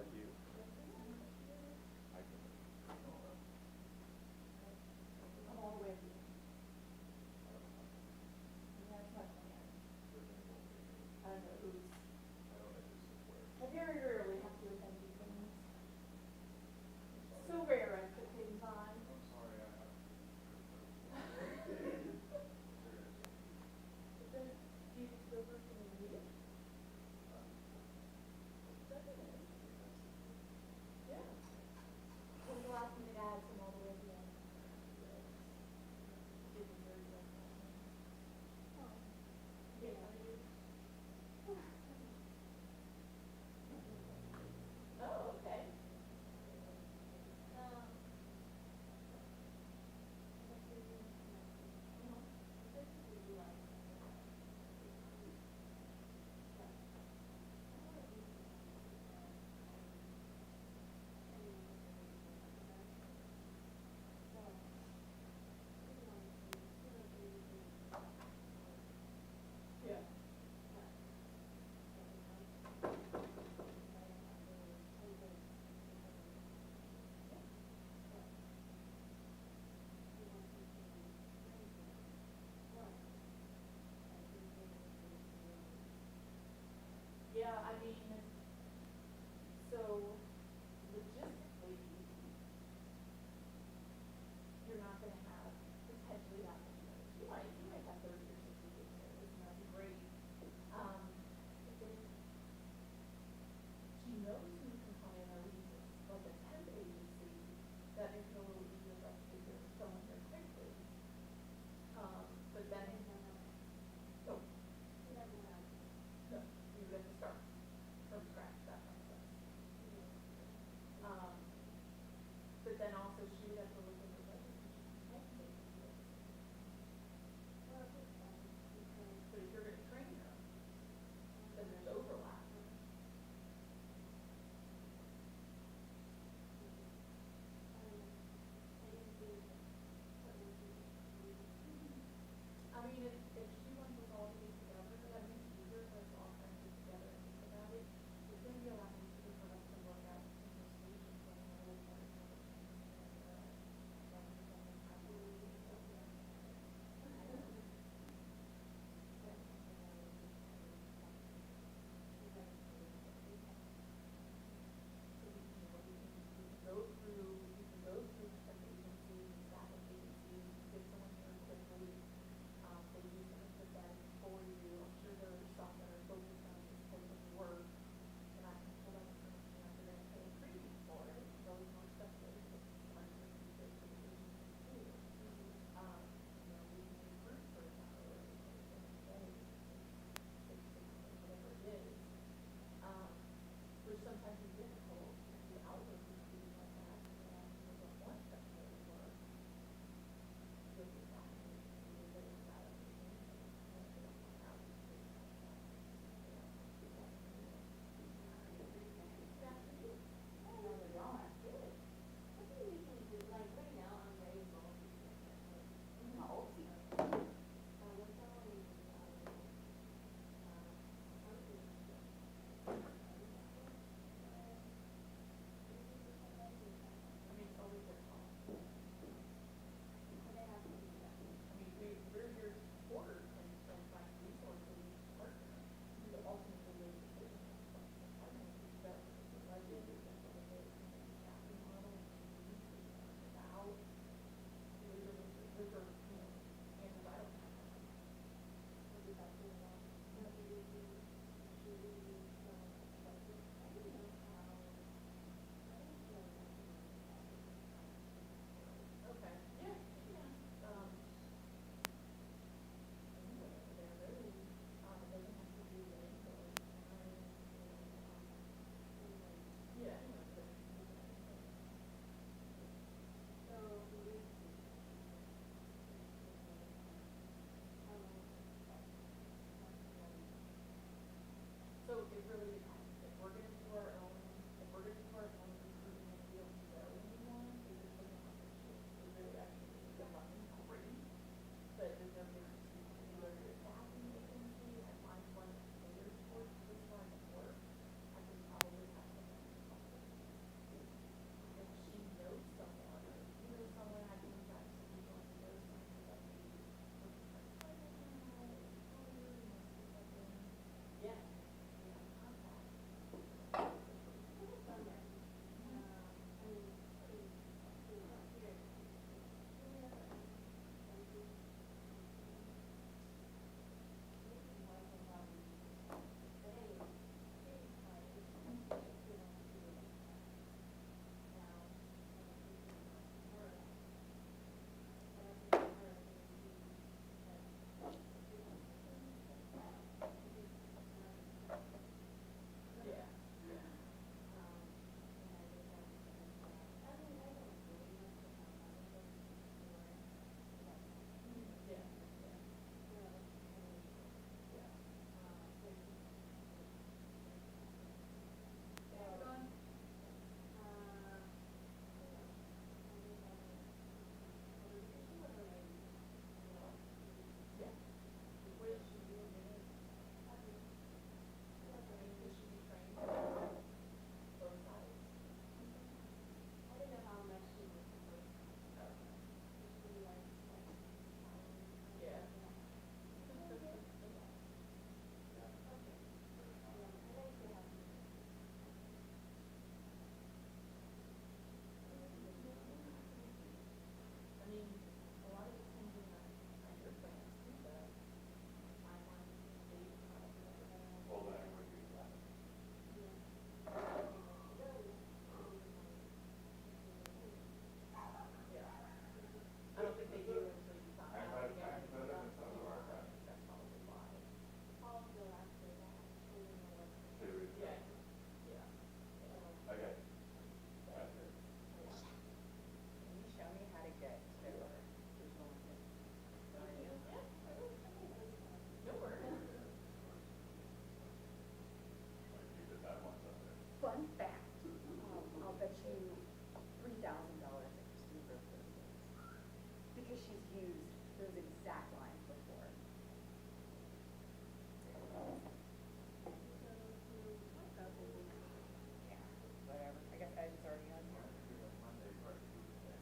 Are you? I can. I'm all the way up here. That's my plan. I don't know who's. I very rarely have to attend these things. So rare I put things on. I'm sorry, I have. But then, do you still work in the meeting? you $3,000 at Christine Brooklyn's because she's used those exact lines before. Yeah, whatever. I guess I was already on here. Monday, or Tuesday,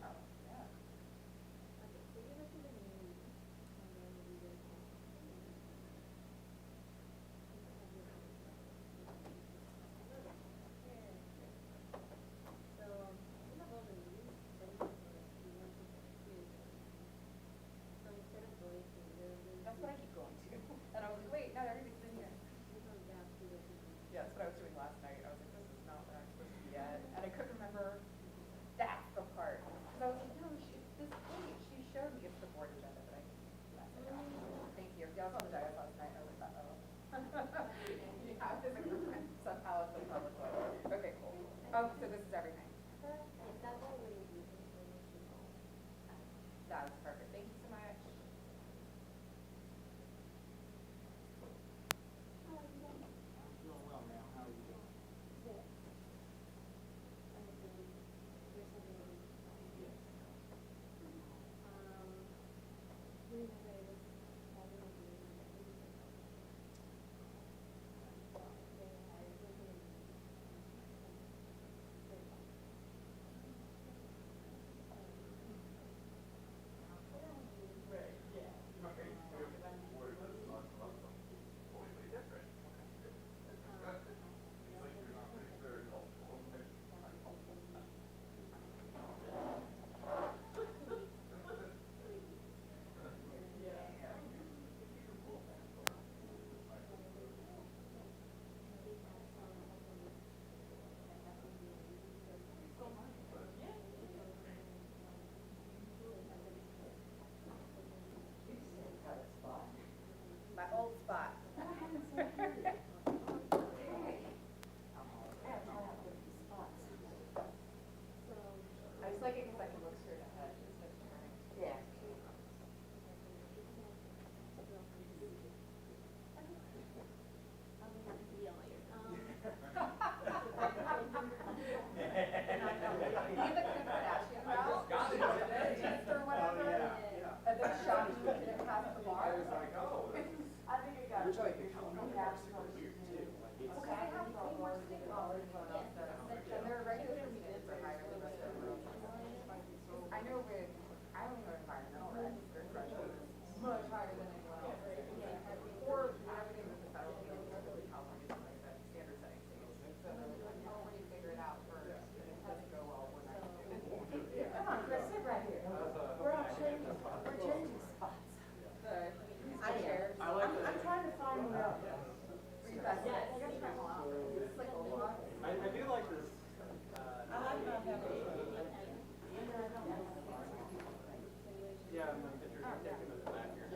Oh, yeah. That's what I keep going to. And I was like, wait, no, everything's in here. Yeah, that's what I was doing last night. I was like, this is not where I'm supposed to be at. And I couldn't remember that's the part. Because I was like, no, this page, she showed me it's the board agenda, but I messed it up. Thank you. Yeah, I was on the diet last night. I was like, uh-oh. Yeah, physically, somehow it's a public way. Okay, cool. Oh, so this is everything. That was perfect. Thank you so much. I'm doing well now. How are you doing? Yes. completely different. It's like you're not very helpful. My old spot. I just like it because I can look straight ahead instead of turning. Yeah. Even the Kardashian route, just or whatever, and then shocking you didn't pass the bar. I was like, oh, this is. I think it got. Which like the county are super weird too. Like it's. Okay, they have way more state laws than anyone else does, and their regulatory standards are higher than most of the world. I know with, I only know environmental regs, their threshold is much higher than anyone else. Or everything with the federal field, especially California, is like that standard setting state. So they're like, oh, when you figure it out first, and it doesn't go well, we're not gonna do it. Come on, Chris, sit right here. We're all changing, we're changing spots. I am. I'm trying to find one out. Yes. You gotta try them all out. It's like a lot. I do like this. I like not having. Yeah, my pictures are taken at the back here.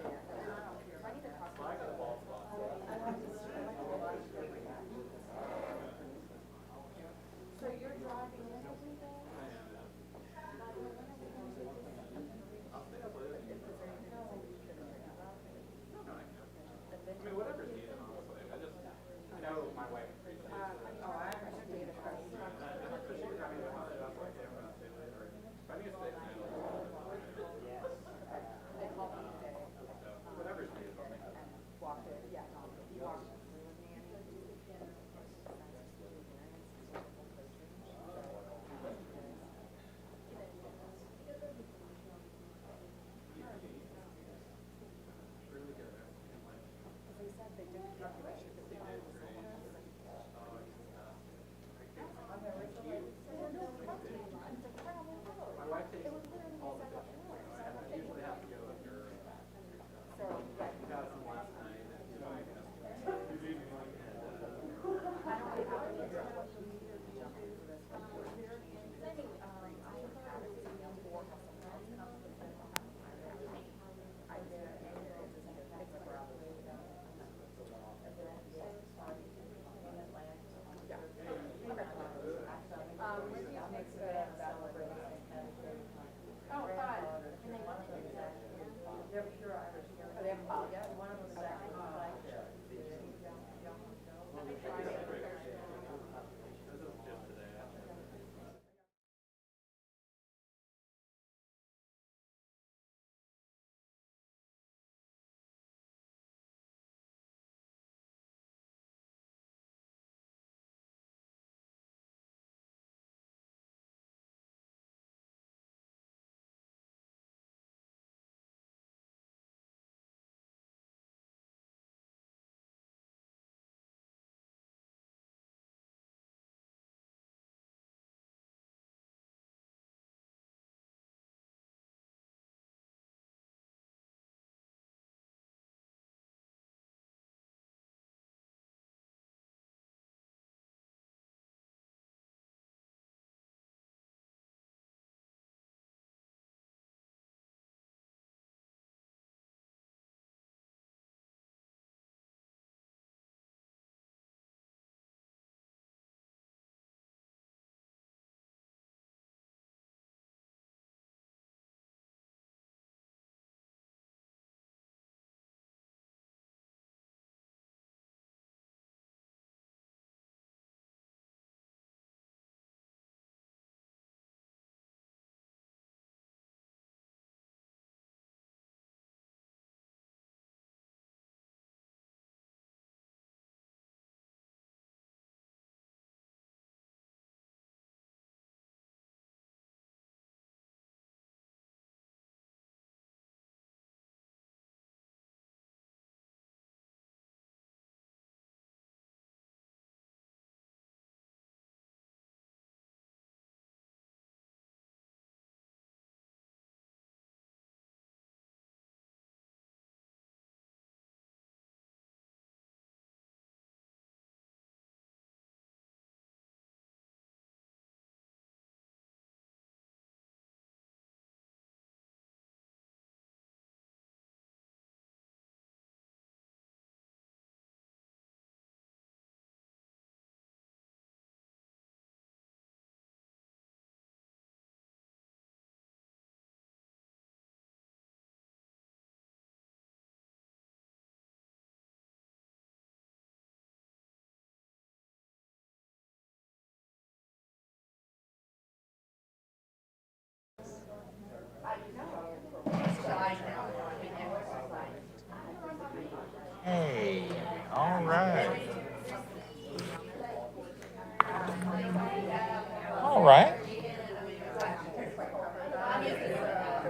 All right.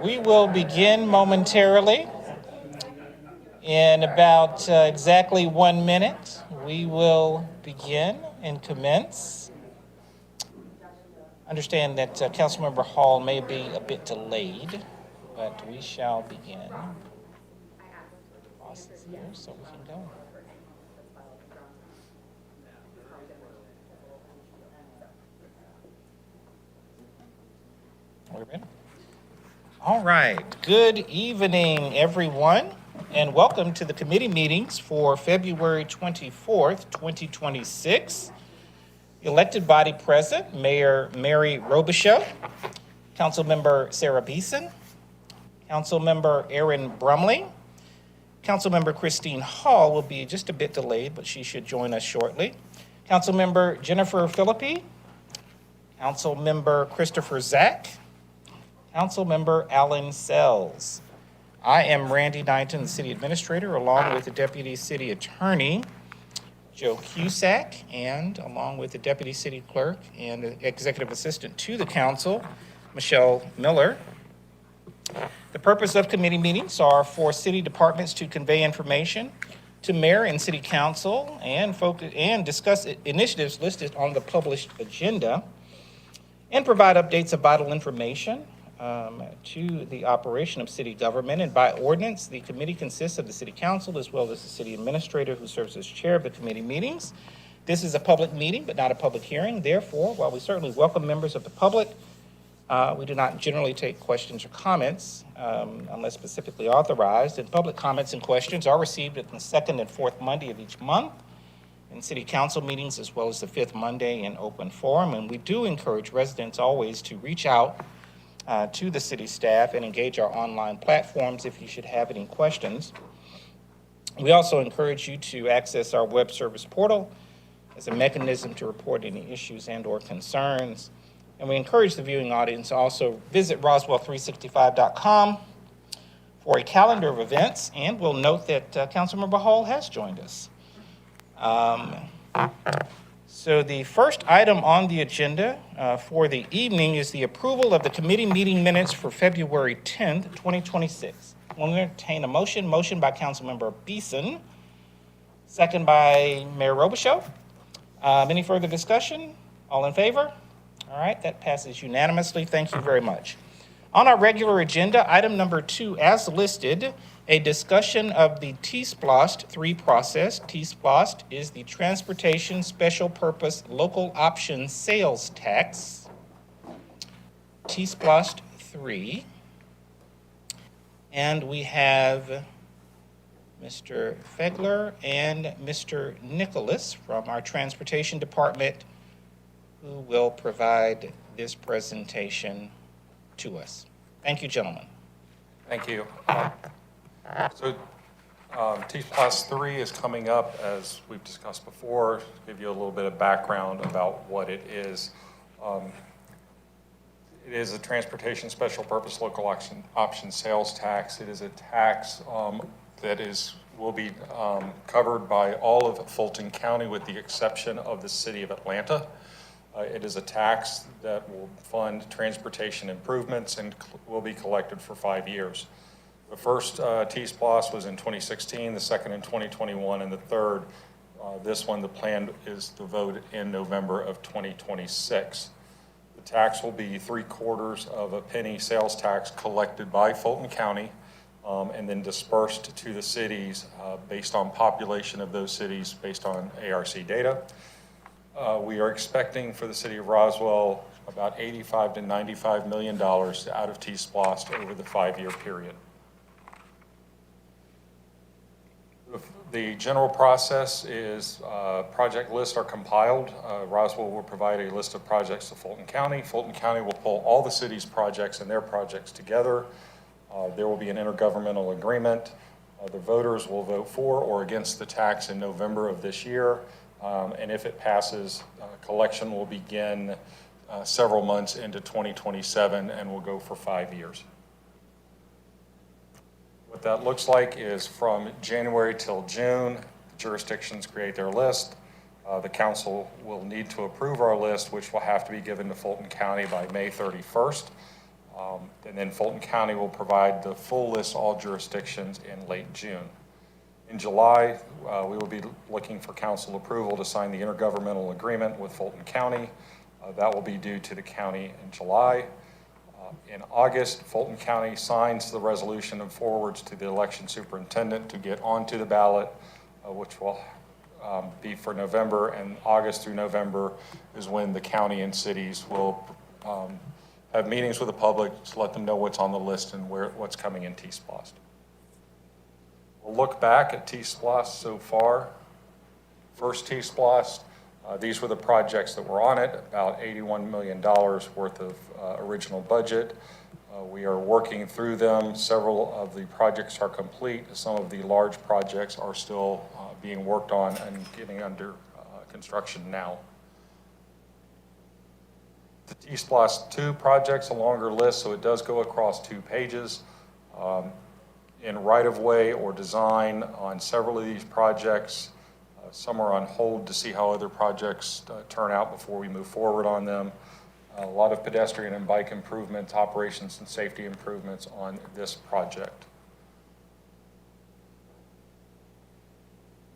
We will begin momentarily. In about exactly 1 minute, we will begin and commence. Understand that Councilmember Hall may be a bit delayed, but we shall begin. Boss is here, so we can go. We're ready. All right. Good evening, everyone, and welcome to the committee meetings for February 24th, 2026. Elected body present, Mayor Mary Robichaux, Councilmember Sarah Beeson, Councilmember Aaron Brumley, Councilmember Christine Hall will be just a bit delayed, but she should join us shortly. Councilmember Jennifer Philippi, Councilmember Christopher Zack, Councilmember Alan Sells. I am Randy Knighton, the City Administrator, along with the Deputy City Attorney, Joe Cusack, and along with the Deputy City Clerk and the Executive Assistant to the Council, Michelle Miller. The purpose of committee meetings are for city departments to convey information to Mayor and City Council and discuss initiatives listed on the published agenda and provide updates of vital information to the operation of city government. And by ordinance, the committee consists of the City Council as well as the City Administrator, who serves as chair of the committee meetings. This is a public meeting, but not a public hearing. Therefore, while we certainly welcome members of the public, we do not generally take questions or comments unless specifically authorized. And public comments and questions are received at the second and fourth Monday of each month in City Council meetings, as well as the fifth Monday in open forum. And we do encourage residents always to reach out to the city staff and engage our online platforms if you should have any questions. We also encourage you to access our web service portal as a mechanism to report any issues and or concerns. And we encourage the viewing audience to also visit Roswell365.com for a calendar of events. And we'll note that Councilmember Hall has joined us. So the first item on the agenda for the evening is the approval of the committee meeting minutes for February 10th, 2026. We'll entertain a motion by Councilmember Beeson, second by Mayor Robichaux. Any further discussion? All in favor? All right, that passes unanimously. Thank you very much. On our regular agenda, item number 2, as listed, a discussion of the T-SPLOST 3 process. T-SPLOST is the Transportation Special Purpose Local Option Sales Tax. T-SPLOST 3. And we have Mr. Fegler and Mr. Nicholas from our Transportation Department, who will provide this presentation to us. Thank you, gentlemen. Thank you. So T-SPLOST 3 is coming up, as we've discussed before, to give you a little bit of background about what it is. It is a Transportation Special Purpose Local Option Sales Tax. It is a tax that will be covered by all of Fulton County with the exception of the city of Atlanta. It is a tax that will fund transportation improvements and will be collected for 5 years. The first T-SPLOST was in 2016, the second in 2021, and the third, this one, the plan is to vote in November of 2026. The tax will be 3/4 of a penny sales tax collected by Fulton County and then dispersed to the cities based on population of those cities based on ARC data. We are expecting for the city of Roswell about $85 to $95 million out of T-SPLOST over the 5-year period. The general process is project lists are compiled. Roswell will provide a list of projects to Fulton County. Fulton County will pull all the city's projects and their projects together. There will be an intergovernmental agreement. The voters will vote for or against the tax in November of this year. And if it passes, collection will begin several months into 2027 and will go for 5 years. What that looks like is from January till June, jurisdictions create their list. The council will need to approve our list, which will have to be given to Fulton County by May 31st. And then Fulton County will provide the full list to all jurisdictions in late June. In July, we will be looking for council approval to sign the intergovernmental agreement with Fulton County. That will be due to the county in July. In August, Fulton County signs the resolution and forwards to the election superintendent to get onto the ballot, which will be for November, and August through November is when the county and cities will have meetings with the public to let them know what's on the list and what's coming in T-Splost. We'll look back at T-Splost so far. First T-Splost, these were the projects that were on it, about $81 million worth of original budget. We are working through them. Several of the projects are complete. Some of the large projects are still being worked on and getting under construction now. The T-Splost 2 project's a longer list, so it does go across 2 pages. In right-of-way or design on several of these projects. Some are on hold to see how other projects turn out before we move forward on them. A lot of pedestrian and bike improvements, operations and safety improvements on this project.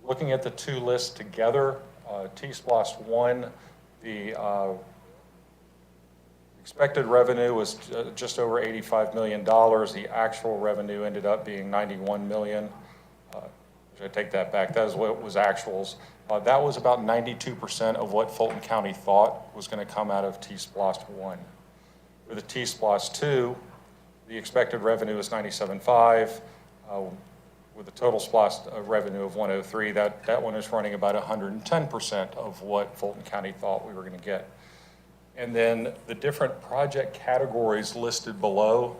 Looking at the 2 lists together, T-Splost 1, the expected revenue was just over $85 million. The actual revenue ended up being $91 million. I take that back. That is what was actuals. That was about 92% of what Fulton County thought was going to come out of T-Splost 1. For the T-Splost 2, the expected revenue is $97.5, with a total Splost revenue of $103. That one is running about 110% of what Fulton County thought we were going to get. And then the different project categories listed below,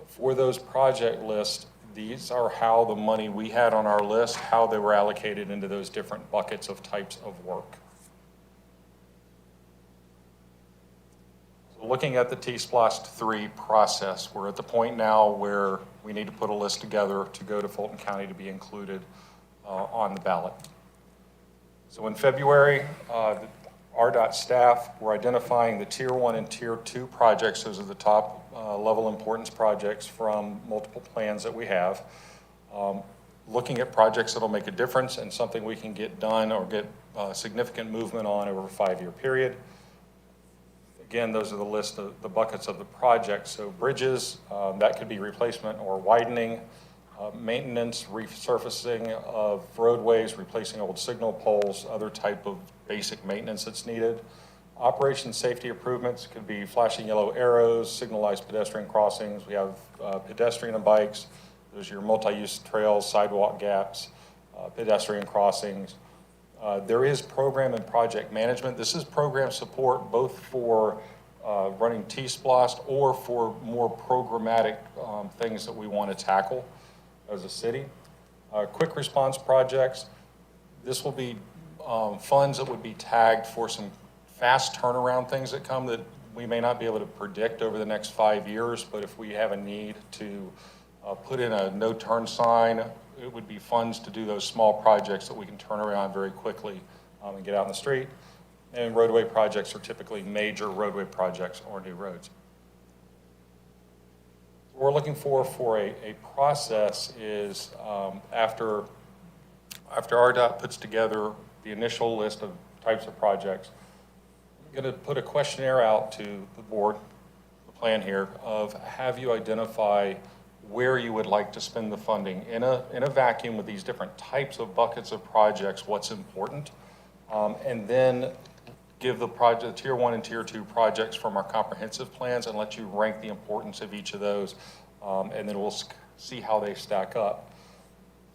for those project lists, these are how the money we had on our list, how they were allocated into those different buckets of types of work. So looking at the T-Splost 3 process, we're at the point now where we need to put a list together to go to Fulton County to be included on the ballot. So in February, RDOT staff were identifying the Tier 1 and Tier 2 projects. Those are the top level importance projects from multiple plans that we have. Looking at projects that'll make a difference and something we can get done or get significant movement on over a 5-year period. Again, those are the list of the buckets of the projects. So bridges, that could be replacement or widening, maintenance, resurfacing of roadways, replacing old signal poles, other type of basic maintenance that's needed. Operation safety improvements could be flashing yellow arrows, signalized pedestrian crossings. We have pedestrian and bikes. There's your multi-use trails, sidewalk gaps, pedestrian crossings. There is program and project management. This is program support both for running T-Splost or for more programmatic things that we want to tackle as a city. Quick response projects. This will be funds that would be tagged for some fast turnaround things that come that we may not be able to predict over the next 5 years, but if we have a need to put in a no turn sign, it would be funds to do those small projects that we can turn around very quickly and get out in the street. And roadway projects are typically major roadway projects or new roads. What we're looking for a process is after RDOT puts together the initial list of types of projects, I'm going to put a questionnaire out to the board, the plan here, of have you identify where you would like to spend the funding in a vacuum with these different types of buckets of projects, what's important, and then give the project Tier 1 and Tier 2 projects from our comprehensive plans and let you rank the importance of each of those, and then we'll see how they stack up.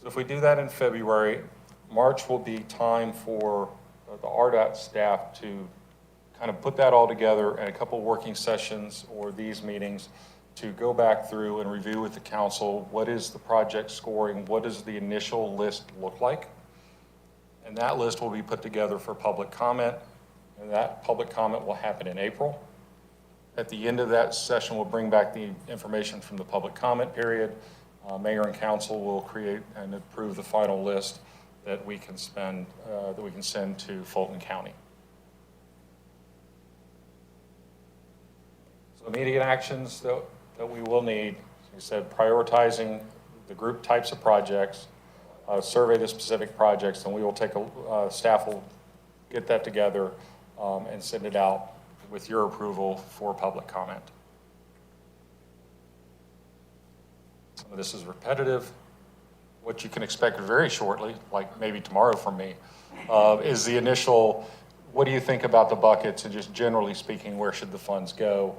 So if we do that in February, March will be time for the RDOT staff to kind of put that all together in a couple working sessions or these meetings to go back through and review with the council what is the project scoring, what does the initial list look like, and that list will be put together for public comment, and that public comment will happen in April. At the end of that session, we'll bring back the information from the public comment period. Mayor and council will create and approve the final list. that we can spend, that we can send to Fulton County. So immediate actions that we will need, as I said, prioritizing the group types of projects, survey the specific projects, and we will take staff will get that together and send it out with your approval for public comment. Some of this is repetitive. What you can expect very shortly, like maybe tomorrow from me, is the initial, what do you think about the buckets, and just generally speaking, where should the funds go?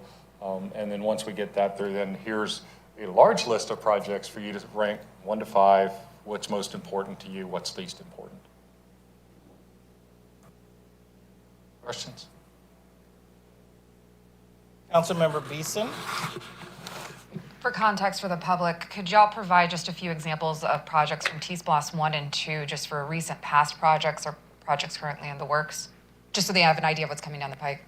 And then once we get that through, then here's a large list of projects for you to rank 1 to 5, what's most important to you, what's least important. Questions? Councilmember Beeson? For context for the public, could y'all provide just a few examples of projects from T-Splosh 1 and 2, just for recent past projects or projects currently in the works? Just so they have an idea of what's coming down the pike.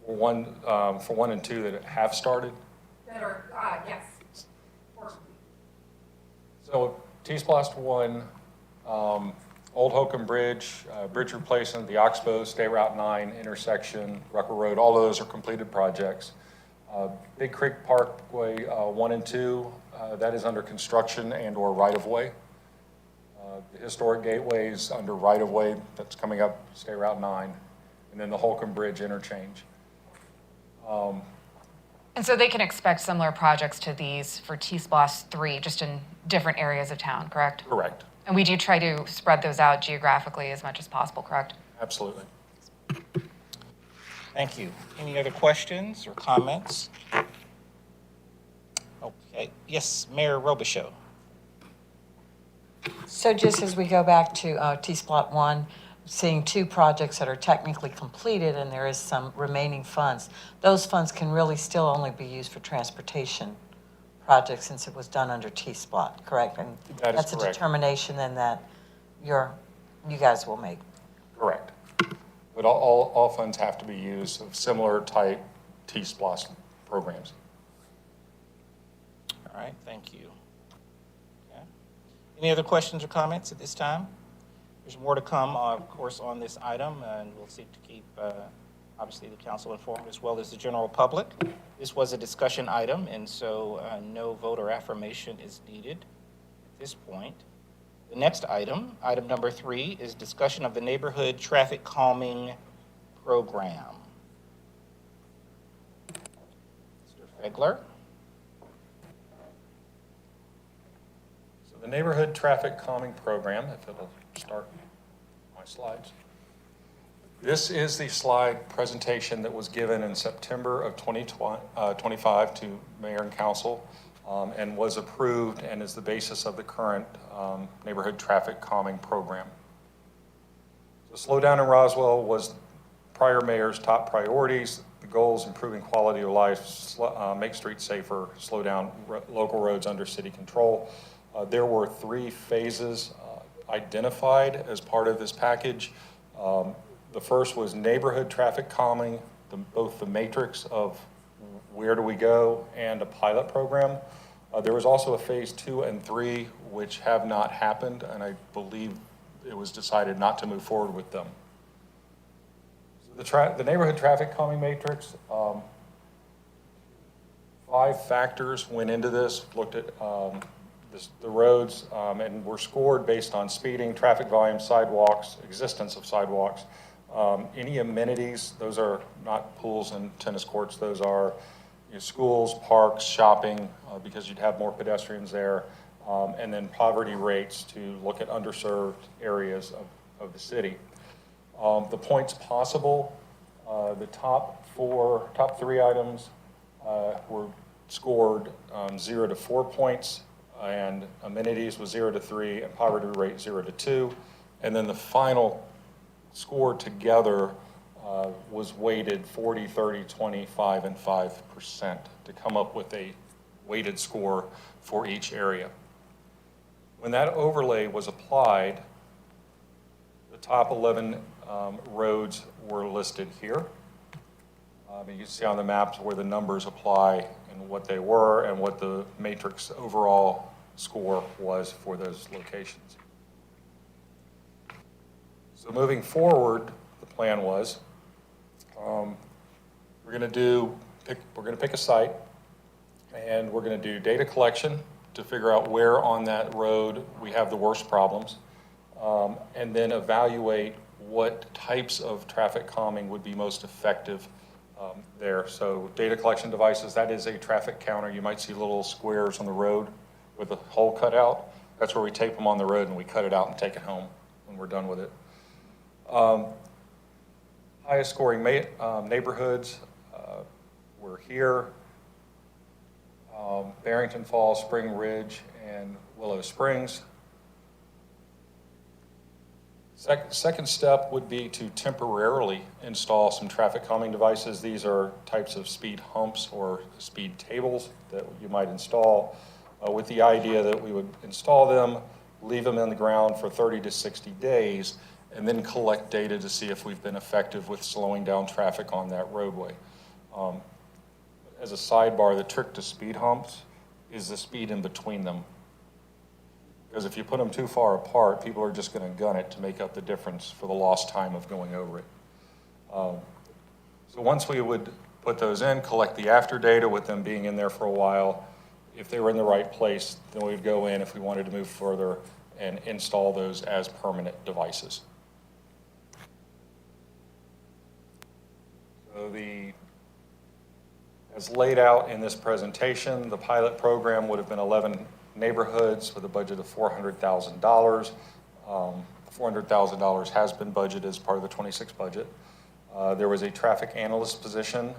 For 1 and 2 that have started. That are, yes. So T-Splosh 1, Old Holcomb Bridge, bridge replacement, the Oxbow, State Route 9 intersection, Rucker Road, all of those are completed projects. Big Creek Parkway 1 and 2, that is under construction and or right-of-way. The historic gateways under right-of-way, that's coming up State Route 9, and then the Holcomb Bridge interchange. And so they can expect similar projects to these for T-Splosh 3, just in different areas of town, correct? Correct. And we do try to spread those out geographically as much as possible, correct? Absolutely. Thank you. Any other questions or comments? Okay, yes, Mayor Robichaux. So just as we go back to T-Splosh 1, seeing 2 projects that are technically completed and there is some remaining funds, those funds can really still only be used for transportation projects since it was done under T-Splosh, correct? And That is that's correct. a determination then that you guys will make. Correct. But all funds have to be used of similar type T-Splosh programs. All right, thank you. Okay. Any other questions or comments at this time? There's more to come, of course, on this item, and we'll seek to keep, obviously, the council informed as well as the general public. This was a discussion item, and so no vote or affirmation is needed at this point. The next item, item number 3, is discussion of the neighborhood traffic calming program. Mr. Fegler. So the neighborhood traffic calming program, if it'll start my slides. This is the slide presentation that was given in September of 2025 to Mayor and Council and was approved and is the basis of the current neighborhood traffic calming program. So slowdown in Roswell was prior mayor's top priorities. The goals: improving quality of life, make streets safer, slow down local roads under city control. There were 3 phases identified as part of this package. The first was neighborhood traffic calming, both the matrix of where do we go and a pilot program. There was also a phase 2 and 3, which have not happened, and I believe it was decided not to move forward with them. So the neighborhood traffic calming matrix, 5 factors went into this, looked at the roads, and were scored based on speeding, traffic volume, sidewalks, existence of sidewalks, any amenities. Those are not pools and tennis courts. Those are schools, parks, shopping, because you'd have more pedestrians there, and then poverty rates to look at underserved areas of the city. The points possible, the top 3 items were scored 0 to 4 points, and amenities was 0 to 3, and poverty rate 0 to 2. And then the final score together was weighted 40, 30, 25, and 5% to come up with a weighted score for each area. When that overlay was applied, the top 11 roads were listed here. You can see on the maps where the numbers apply and what they were and what the matrix overall score was for those locations. So moving forward, the plan was, we're going to pick a site, and we're going to do data collection to figure out where on that road we have the worst problems, and then evaluate what types of traffic calming would be most effective there. So data collection devices, that is a traffic counter. You might see little squares on the road with a hole cut out. That's where we tape them on the road and we cut it out and take it home when we're done with it. Highest scoring neighborhoods were here, Barrington Falls, Spring Ridge, and Willow Springs. Second step would be to temporarily install some traffic calming devices. These are types of speed humps or speed tables that you might install with the idea that we would install them, leave them in the ground for 30 to 60 days, and then collect data to see if we've been effective with slowing down traffic on that roadway. As a sidebar, the trick to speed humps is the speed in between them. Because if you put them too far apart, people are just going to gun it to make up the difference for the lost time of going over it. So once we would put those in, collect the after data with them being in there for a while, if they were in the right place, then we'd go in if we wanted to move further and install those as permanent devices. So as laid out in this presentation, the pilot program would have been 11 neighborhoods with a budget of $400,000. $400,000 has been budgeted as part of the 26 budget. There was a traffic analyst position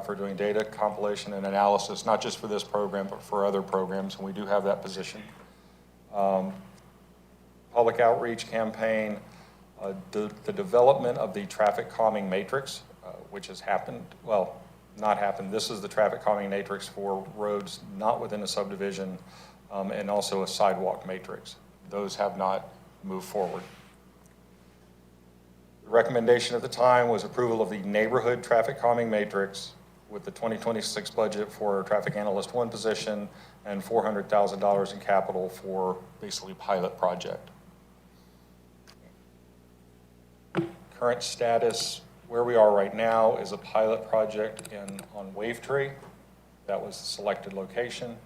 for doing data compilation and analysis, not just for this program, but for other programs, and we do have that position. Public outreach campaign, the development of the traffic calming matrix, which has happened, well, not happened. This is the traffic calming matrix for roads not within a subdivision, and also a sidewalk matrix. Those have not moved forward. The recommendation at the time was approval of the neighborhood traffic calming matrix with the 2026 budget for traffic analyst 1 position and $400,000 in capital for basically pilot project. Current status, where we are right now is a pilot project on Wavetree. That was the selected location.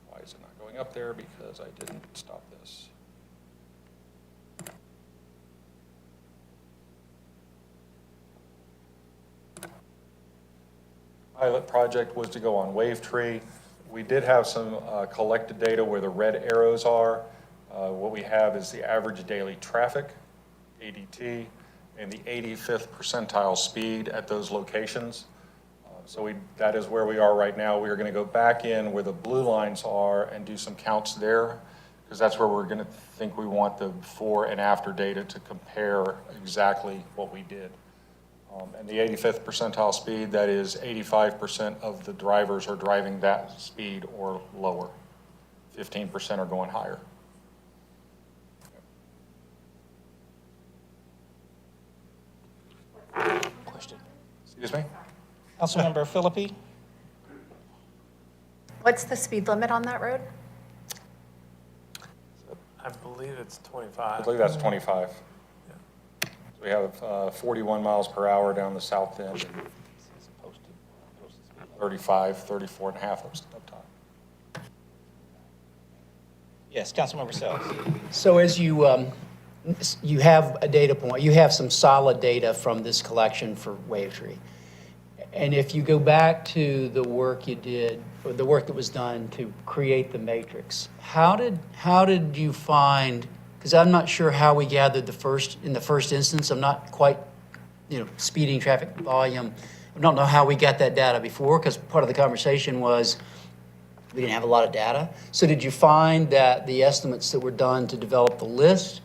Why is it not going up there? Because I didn't stop this. Pilot project was to go on Wavetree. We did have some collected data where the red arrows are. What we have is the average daily traffic, ADT, and the 85th percentile speed at those locations. So that is where we are right now. We are going to go back in where the blue lines are and do some counts there, because that's where we're going to think we want the before and after data to compare exactly what we did. And the 85th percentile speed, that is 85% of the drivers are driving that speed or lower. 15% are going higher. Question. Excuse me? Councilmember Philippi? What's the speed limit on that road? I believe it's I 25. believe that's 25. So we have 41 miles per hour down the south end, and 35, 34 and a half up top. Yes, Councilmember Sells. So as you have a data point, you have some solid data from this collection for Wavetree. And if you go back to the work you did, or the work that was done to create the matrix, how did you find, because I'm not sure how we gathered in the first instance, I'm not quite, speeding traffic volume. I don't know how we got that data before, because part of the conversation was we didn't have a lot of data. So did you find that the estimates that were done to develop the list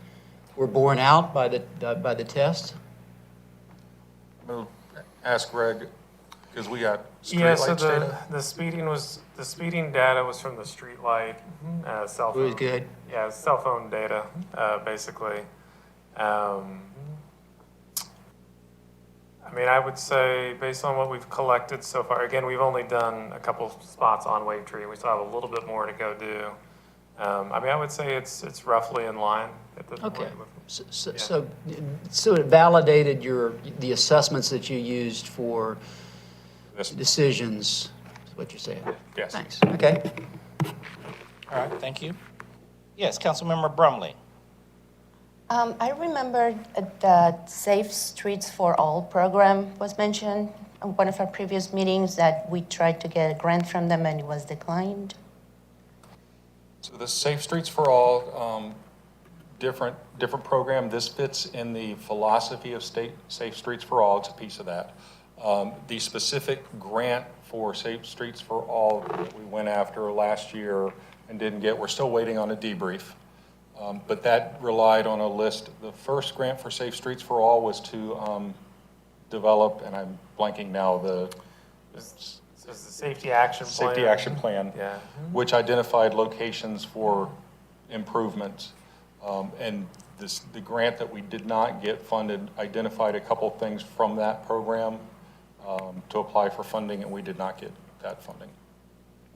were borne out by the test? I'm going to ask Greg, because we got Yeah, so streetlights data. the speeding data was from the street light, cell It phone. was good. Yeah, cell phone data, basically. I would say based on what we've collected so far, again, we've only done a couple spots on Wavetree. We still have a little bit more to go do. I mean, I would say it's roughly in line at this point. Okay. with- So it validated the assessments that you used for This, decisions, is what you're saying? yes. Thanks, okay. All right, thank you. Yes, Councilmember Brumley. I remember the Safe Streets for All program was mentioned in one of our previous meetings, that we tried to get a grant from them and it was declined. So the Safe Streets for All, different program. This fits in the philosophy of Safe Streets for All. It's a piece of that. The specific grant for Safe Streets for All that we went after last year and didn't get, we're still waiting on a debrief. But that relied on a list. The first grant for Safe Streets for All was to develop, and I'm blanking now, This is the safety action plan. safety action plan, Yeah. which identified locations for improvements. And the grant that we did not get funded identified a couple things from that program to apply for funding, and we did not get that funding.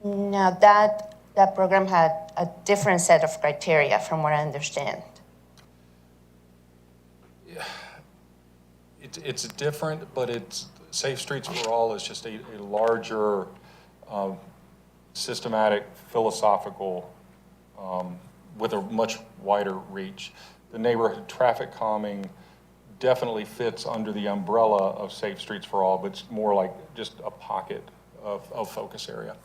Now, that program had a different set of criteria from what I understand. It's different, but Safe Streets for All is just a larger, systematic, philosophical, with a much wider reach. The neighborhood traffic calming definitely fits under the umbrella of Safe Streets for All, but it's more like just a pocket of focus area.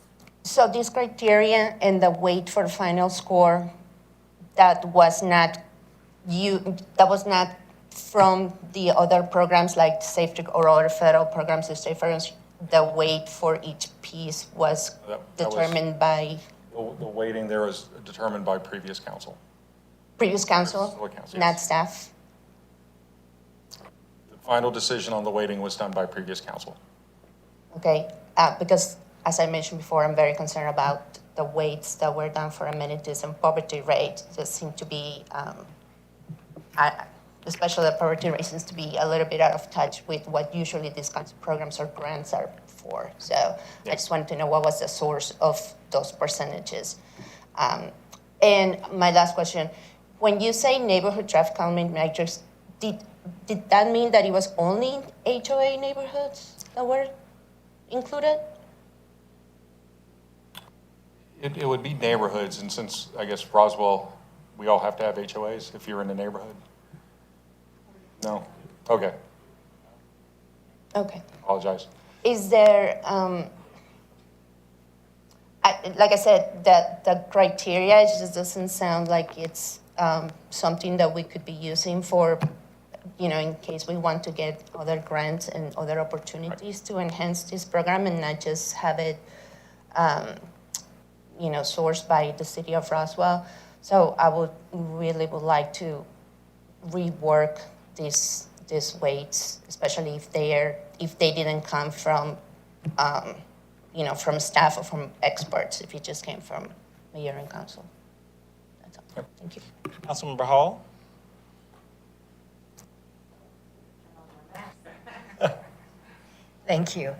So this criteria and the weight for the final score, that was not from the other programs like safety or other federal programs, the weight for each piece was That was- determined by The weighting there is determined by previous council. previous council, Previous council, not yes. staff. The final decision on the weighting was done by previous council. Okay, because as I mentioned before, I'm very concerned about the weights that were done for amenities and poverty rate. That seem to be, especially the poverty rate seems to be a little bit out of touch with what usually these kinds of programs or grants are for. So I just wanted to know what was the source of those percentages. And my last question, when you say neighborhood traffic calming measures, did that mean that it was only HOA neighborhoods that were included? It would be neighborhoods, and since, I guess, Roswell, we all have to have HOAs if you're in a neighborhood? No? Okay, Okay. apologize. Is there, like I said, that the criteria just doesn't sound like it's something that we could be using for, in case we want to get other grants and other opportunities to enhance this program and not just have it, sourced by the city of Roswell. So I would like to rework these weights, especially if they didn't come from, from staff or from experts, if it just came from mayor and council. That's all. Thank you. Councilmember Hall? Thank you.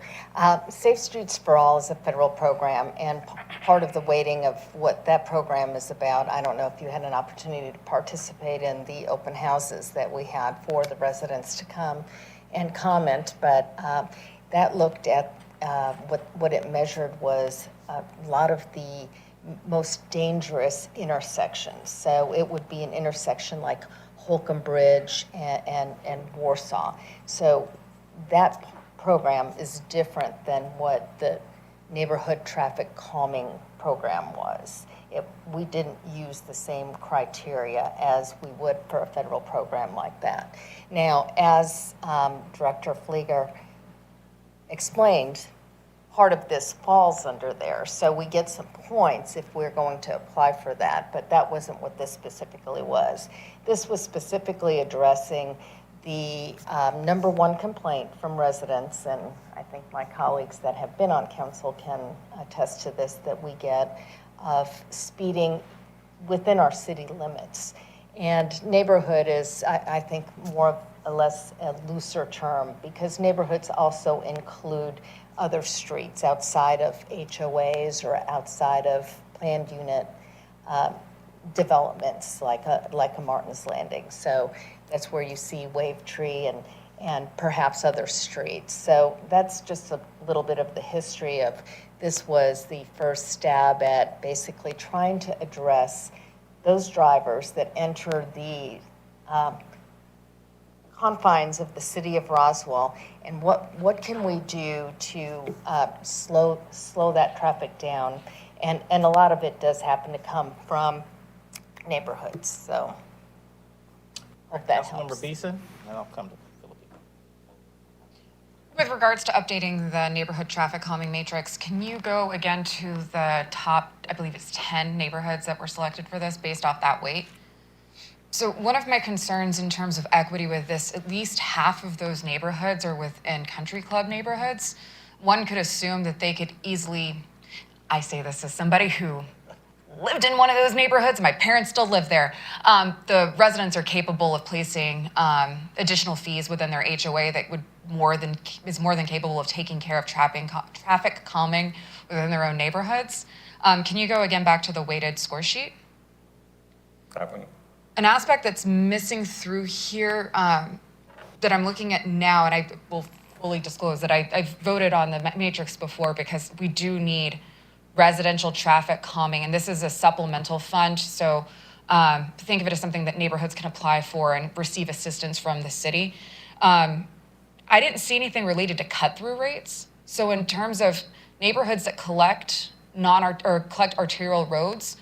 Safe Streets for All is a federal program, and part of the weighting of what that program is about, I don't know if you had an opportunity to participate in the open houses that we had for the residents to come and comment, but that looked at what it measured was a lot of the most dangerous intersections. So it would be an intersection like Holcomb Bridge and Warsaw. So that program is different than what the neighborhood traffic calming program was. We didn't use the same criteria as we would for a federal program like that. Now, as Director Flieger explained, part of this falls under there. So we get some points if we're going to apply for that, but that wasn't what this specifically was. This was specifically addressing the number one complaint from residents, and I think my colleagues that have been on council can attest to this, that we get of speeding within our city limits. And neighborhood is, I think, more or less a looser term, because neighborhoods also include other streets outside of HOAs or outside of planned unit developments like a Martin's Landing. So that's where you see Wave Tree and perhaps other streets. So that's just a little bit of the history of this. Was the first stab at basically trying to address those drivers that enter the confines of the city of Roswell, and what can we do to slow that traffic down? And a lot of it does happen to come from neighborhoods, so hope that Councilmember helps. Beeson, and I'll come to Philippi. With regards to updating the neighborhood traffic calming matrix, can you go again to the top, I believe it's 10 neighborhoods that were selected for this based off that weight? So one of my concerns in terms of equity with this, at least half of those neighborhoods are within country club neighborhoods. One could assume that they could easily, I say this as somebody who lived in one of those neighborhoods, my parents still live there. The residents are capable of placing additional fees within their HOA that would is more than capable of taking care of traffic calming within their own neighborhoods. Can you go again back to the weighted score sheet? That one. An aspect that's missing through here that I'm looking at now, and I will fully disclose that I've voted on the matrix before because we do need residential traffic calming, and this is a supplemental fund, so think of it as something that neighborhoods can apply for and receive assistance from the city. I didn't see anything related to cut-through rates, so in terms of neighborhoods that collect arterial roads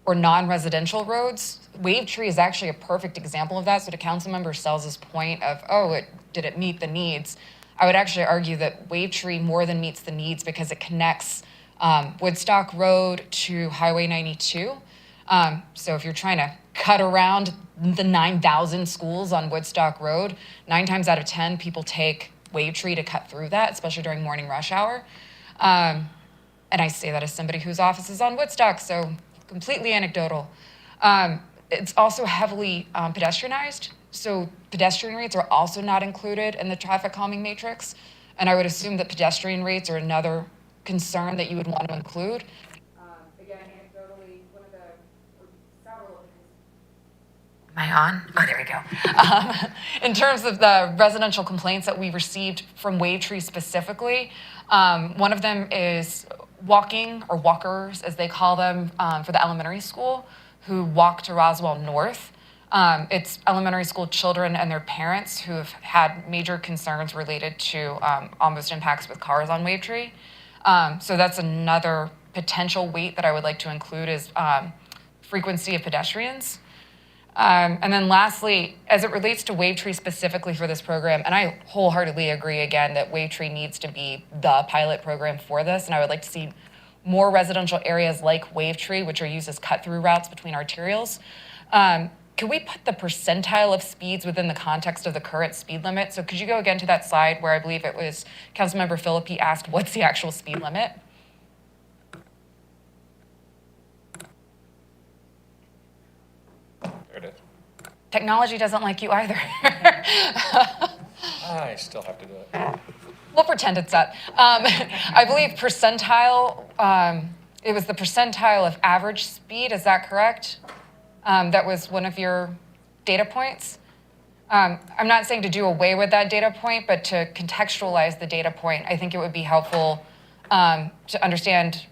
or non-residential roads, Wave Tree is actually a perfect example of that. So to Councilmember Sells' point of, did it meet the needs? I would actually argue that Wave Tree more than meets the needs because it connects Woodstock Road to Highway 92. So if you're trying to cut around the 9,000 schools on Woodstock Road, 9 times out of 10, people take Wave Tree to cut through that, especially during morning rush hour. And I say that as somebody whose office is on Woodstock, so completely anecdotal. It's also heavily pedestrianized, so pedestrian rates are also not included in the traffic calming matrix. And I would assume that pedestrian rates are another concern that you would want to include. Again, anecdotally, several of these. Am I on? Oh, there we go. In terms of the residential complaints that we received from Wave Tree specifically, one of them is walking, or walkers as they call them, for the elementary school, who walk to Roswell North. It's elementary school children and their parents who have had major concerns related to almost impacts with cars on Wave Tree. So that's another potential weight that I would like to include is frequency of pedestrians. And then lastly, as it relates to Wave Tree specifically for this program, and I wholeheartedly agree again that Wave Tree needs to be the pilot program for this, and I would like to see more residential areas like Wave Tree, which are used as cut-through routes between arterials. Could we put the percentile of speeds within the context of the current speed limit? So could you go again to that slide where I believe it was Councilmember Philippi asked, what's the actual speed limit? There it is. Technology doesn't like you either. I still have to do it. We'll pretend it's up. I believe percentile, it was the percentile of average speed, is that correct? That was one of your data points. I'm not saying to do away with that data point, but to contextualize the data point, I think it would be helpful to understand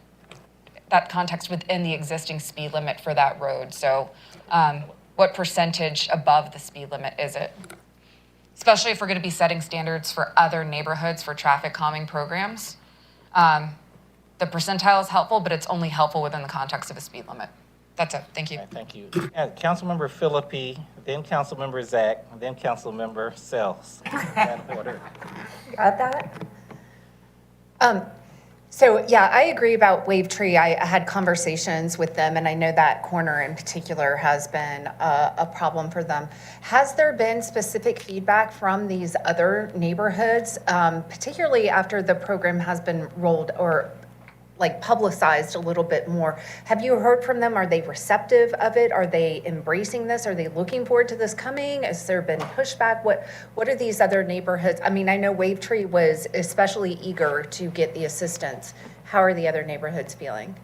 that context within the existing speed limit for that road. So what percentage above the speed limit is it? Especially if we're going to be setting standards for other neighborhoods for traffic calming programs. The percentile is helpful, but it's only helpful within the context of a speed limit. That's it. Thank you. All right, thank you. Councilmember Philippi, then Councilmember Zach, and then Councilmember Sells. That order. Got that? So yeah, I agree about Wave Tree. I had conversations with them, and I know that corner in particular has been a problem for them. Has there been specific feedback from these other neighborhoods, particularly after the program has been rolled or like publicized a little bit more? Have you heard from them? Are they receptive of it? Are they embracing this? Are they looking forward to this coming? Has there been pushback? What are these other neighborhoods? I mean, I know Wave Tree was especially eager to get the assistance. How are the other neighborhoods feeling?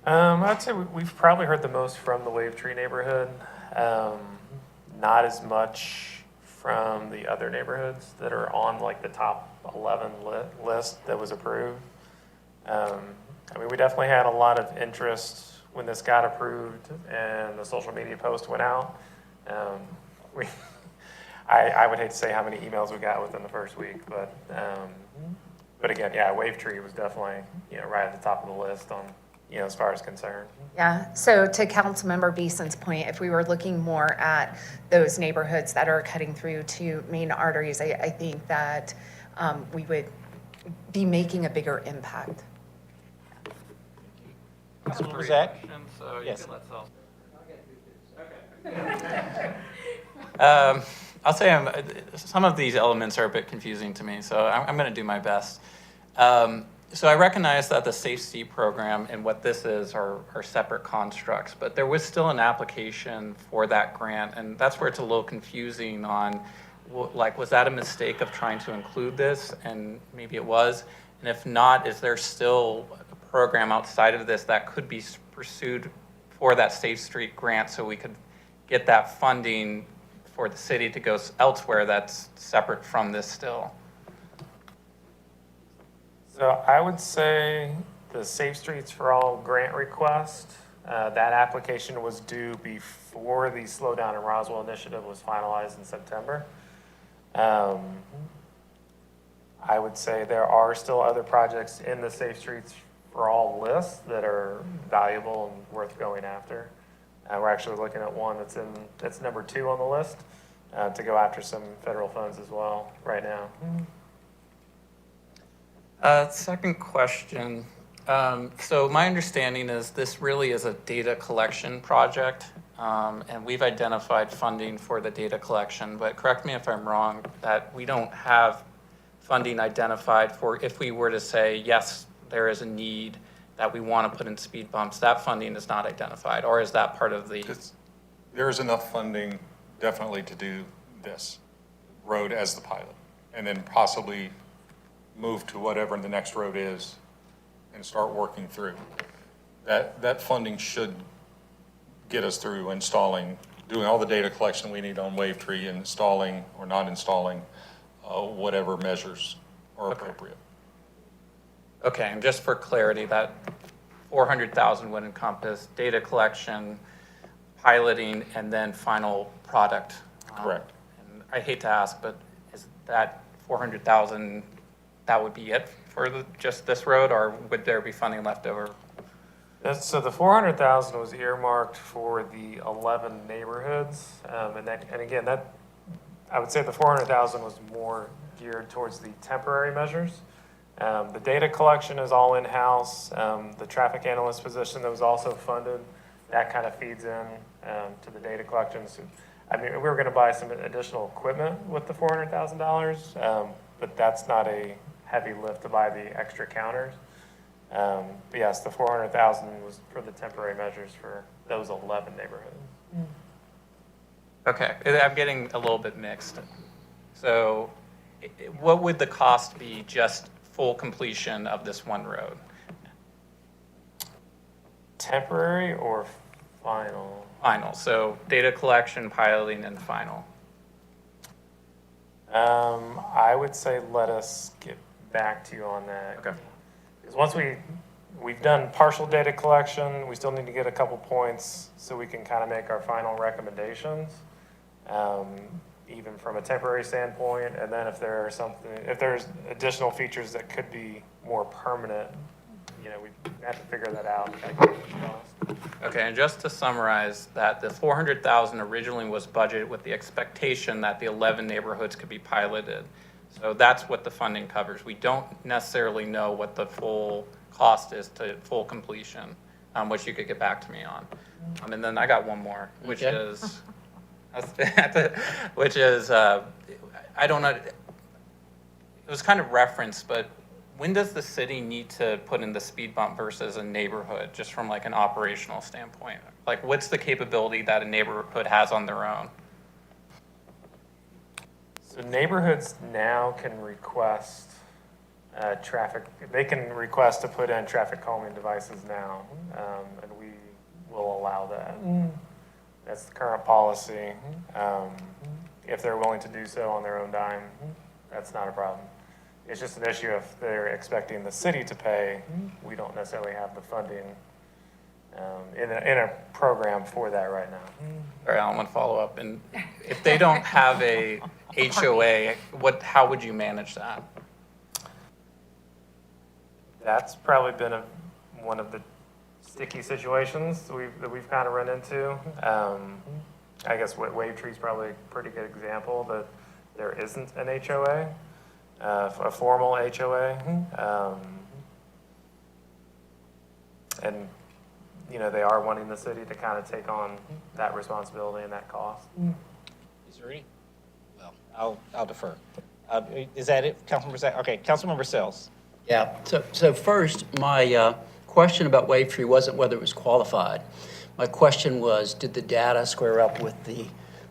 I'd say we've probably heard the most from the Wave Tree neighborhood. Not as much from the other neighborhoods that are on like the top 11 list that was approved. I mean, we definitely had a lot of interest when this got approved and the social media post went out. We, I would hate to say how many emails we got within the first week, but again, yeah, Wave Tree was definitely, right at the top of the list on, as far as concerned. Yeah, so to Councilmember Beeson's point, if we were looking more at those neighborhoods that are cutting through to main arteries, I think that we would be making a bigger impact. Councilmember Zach? So you Yes. can let Sal. I'll say some of these elements are a bit confusing to me, so I'm going to do my best. So I recognize that the Safe Street program and what this is are separate constructs, but there was still an application for that grant, and that's where it's a little confusing on, like, was that a mistake of trying to include this? And maybe it was. And if not, is there still a program outside of this that could be pursued for that Safe Street grant so we could get that funding for the city to go elsewhere that's separate from this still? So I would say the Safe Streets for All grant request, that application was due before the Slow Down in Roswell initiative was finalized in September. I would say there are still other projects in the Safe Streets for All list that are valuable and worth going after. We're actually looking at one that's number 2 on the list to go after some federal funds as well right now. Second question. So my understanding is this really is a data collection project, and we've identified funding for the data collection, but correct me if I'm wrong, that we don't have funding identified for if we were to say, yes, there is a need that we want to put in speed bumps, that funding is not identified, or is that part of the? There is enough funding definitely to do this road as the pilot, and then possibly move to whatever the next road is and start working through. That funding should get us through installing, doing all the data collection we need on Wave Tree, and installing or not installing whatever measures are appropriate. Okay, and just for clarity, that 400,000 would encompass data collection, piloting, and then final product. Correct. And I hate to ask, but is that 400,000, that would be it for just this road, or would there be funding left over? So the 400,000 was earmarked for the 11 neighborhoods, and again, that I would say the 400,000 was more geared towards the temporary measures. The data collection is all in-house. The traffic analyst position that was also funded, that kind of feeds in to the data collection. So, I mean, we were going to buy some additional equipment with the $400,000, but that's not a heavy lift to buy the extra counters. But yes, the 400,000 was for the temporary measures for those 11 neighborhoods. Okay, I'm getting a little bit mixed. So what would the cost be just full completion of this one road? Temporary or final? Final, so data collection, piloting, and final. I would say let us get back to you on that. Okay. Because once we've done partial data collection, we still need to get a couple points so we can kind of make our final recommendations, even from a temporary standpoint. And then if there's additional features that could be more permanent, we have to figure that out. Okay, and just to summarize that, the 400,000 originally was budgeted with the expectation that the 11 neighborhoods could be piloted. So that's what the funding covers. We don't necessarily know what the full cost is to full completion, which you could get back to me on. And then I got one more, which is, I don't know, it was kind of referenced, but when does the city need to put in the speed bump versus a neighborhood, just from like an operational standpoint? Like, what's the capability that a neighborhood has on their own? So neighborhoods now can request traffic, they can request to put in traffic calming devices now, and we will allow that. That's the current policy. If they're willing to do so on their own dime, that's not a problem. It's just an issue if they're expecting the city to pay, we don't necessarily have the funding in a program for that right now. All right, Alan, one follow-up. And if they don't have a HOA, how would you manage that? That's probably been one of the sticky situations that we've kind of run into. I guess Wave Tree is probably a pretty good example that there isn't an HOA, a formal HOA. And, you know, they are wanting the city to kind of take on that responsibility and that cost. Is there any? Well, I'll defer. Is that it, Councilmember Zach? Okay, Councilmember Sells. Yeah, so first, my question about Wave Tree wasn't whether it was qualified. My question was, did the data square up with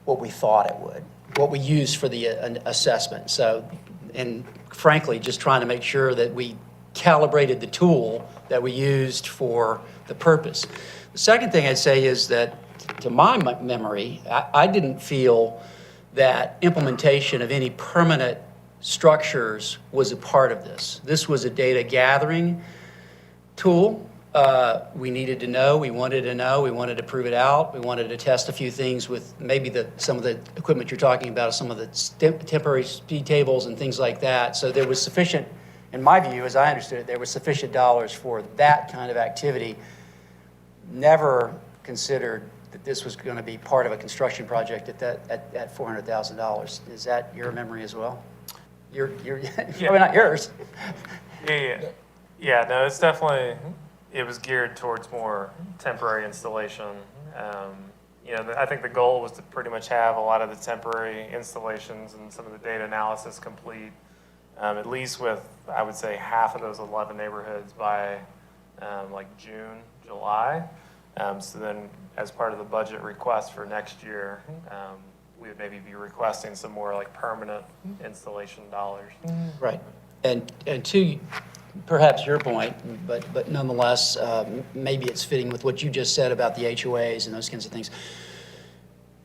what we thought it would, what we used for the assessment? So, and frankly, just trying to make sure that we calibrated the tool that we used for the purpose. The second thing I'd say is that, to my memory, I didn't feel that implementation of any permanent structures was a part of this. This was a data gathering tool. We needed to know, we wanted to prove it out. We wanted to test a few things with maybe some of the equipment you're talking about, some of the temporary speed tables and things like that. So there was sufficient, in my view, as I understood it, there was sufficient dollars for that kind of activity. Never considered that this was going to be part of a construction project at $400,000. Is that your memory as well? You're probably not yours. Yeah, no, it's definitely, it was geared towards more temporary installation. You know, I think the goal was to pretty much have a lot of the temporary installations and some of the data analysis complete, at least with, I would say, half of those 11 neighborhoods by like June, July. So then, as part of the budget request for next year, we would maybe be requesting some more like permanent installation dollars. Right. And to perhaps your point, but nonetheless, maybe it's fitting with what you just said about the HOAs and those kinds of things.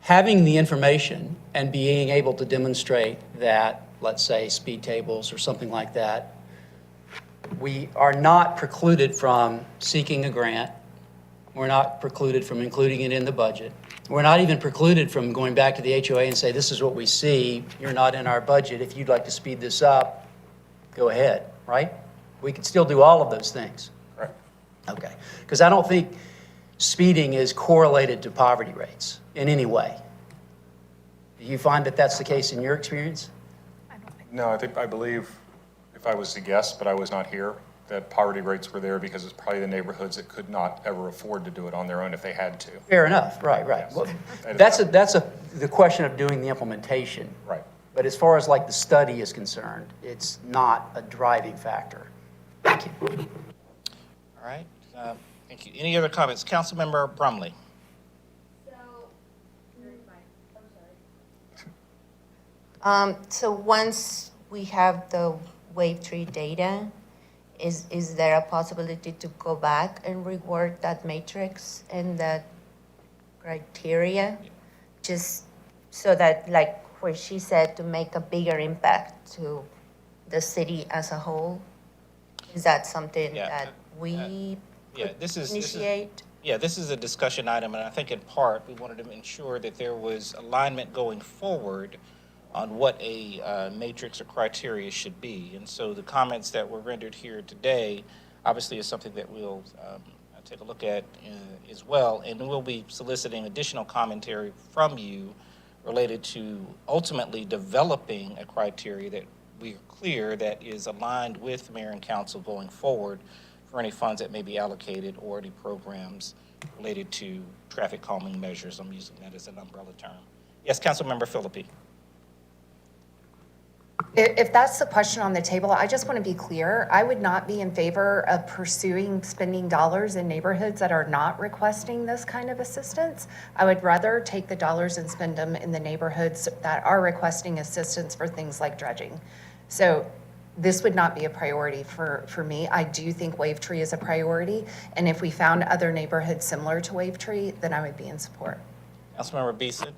Having the information and being able to demonstrate that, let's say, speed tables or something like that, we are not precluded from seeking a grant. We're not precluded from including it in the budget. We're not even precluded from going back to the HOA and say, this is what we see. You're not in our budget. If you'd like to speed this up, go ahead, right? We can still do all of those things. Right. Okay. Because I don't think speeding is correlated to poverty rates in any way. Do you find that that's the case in your experience? No, I believe, if I was to guess, but I was not here, that poverty rates were there because it's probably the neighborhoods that could not ever afford to do it on their own if they had to. Fair enough. Right. Yes. Well, that's the question of doing the implementation. Right. But as far as like the study is concerned, it's not a driving factor. Thank you. All right, thank you. Any other comments? Councilmember Brumley. So once we have the Wave Tree data, is there a possibility to go back and rework that matrix and that criteria? Just so that, like where she said, to make a bigger impact to the city as a whole? Is that something that we initiate? This is a discussion item, and I think in part, we wanted to ensure that there was alignment going forward on what a matrix or criteria should be. And so the comments that were rendered here today, obviously is something that we'll take a look at as well. And we'll be soliciting additional commentary from you related to ultimately developing a criteria that we are clear that is aligned with mayor and council going forward for any funds that may be allocated or any programs related to traffic calming measures. I'm using that as an umbrella term. Yes, Councilmember Philippi. If that's the question on the table, I just want to be clear. I would not be in favor of pursuing spending dollars in neighborhoods that are not requesting this kind of assistance. I would rather take the dollars and spend them in the neighborhoods that are requesting assistance for things like dredging. So this would not be a priority for me. I do think Wavetree is a priority, and if we found other neighborhoods similar to Wavetree, then I would be in support. Councilmember Beeson?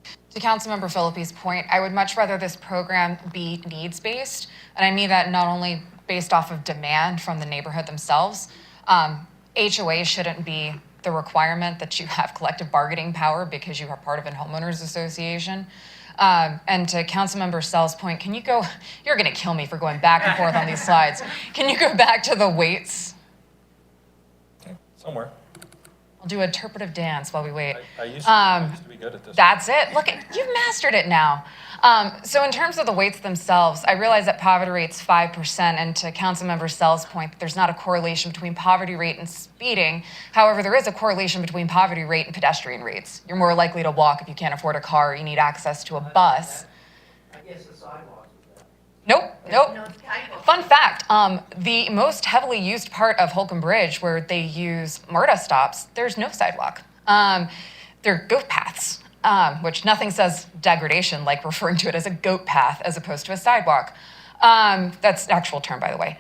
To Councilmember Phillippe's point, I would much rather this program be needs-based, and I mean that not only based off of demand from the neighborhood themselves. HOA shouldn't be the requirement that you have collective bargaining power because you are part of a homeowners association. And to Councilmember Sell's point, can you go, you're gonna kill me for going back and forth on these slides. Can you go back to the weights? Okay, somewhere. I'll do an interpretive dance while we wait. I used to be good at this. That's it. Look, you've mastered it now. So in terms of the weights themselves, I realize that poverty rate's 5%, and to Councilmember Sell's point, that there's not a correlation between poverty rate and speeding. However, there is a correlation between poverty rate and pedestrian rates. You're more likely to walk if you can't afford a car or you need access to a bus. I guess the sidewalks is that. Nope. Fun fact, the most heavily used part of Holcomb Bridge, where they use MARTA stops, there's no sidewalk. They're goat paths, which nothing says degradation like referring to it as a goat path as opposed to a sidewalk. That's the actual term, by the way.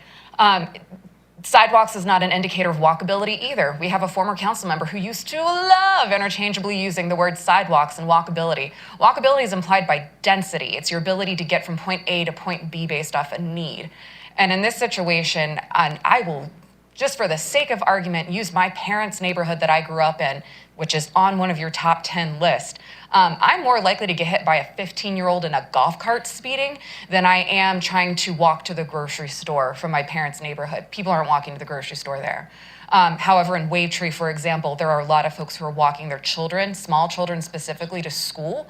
Sidewalks is not an indicator of walkability either. We have a former council member who used to love interchangeably using the word sidewalks and walkability. Walkability is implied by density. It's your ability to get from point A to point B based off a need. And in this situation, I will, just for the sake of argument, use my parents' neighborhood that I grew up in, which is on one of your top 10 list. I'm more likely to get hit by a 15-year-old in a golf cart speeding than I am trying to walk to the grocery store from my parents' neighborhood. People aren't walking to the grocery store there. However, in Wavetree, for example, there are a lot of folks who are walking their children, small children specifically, to school,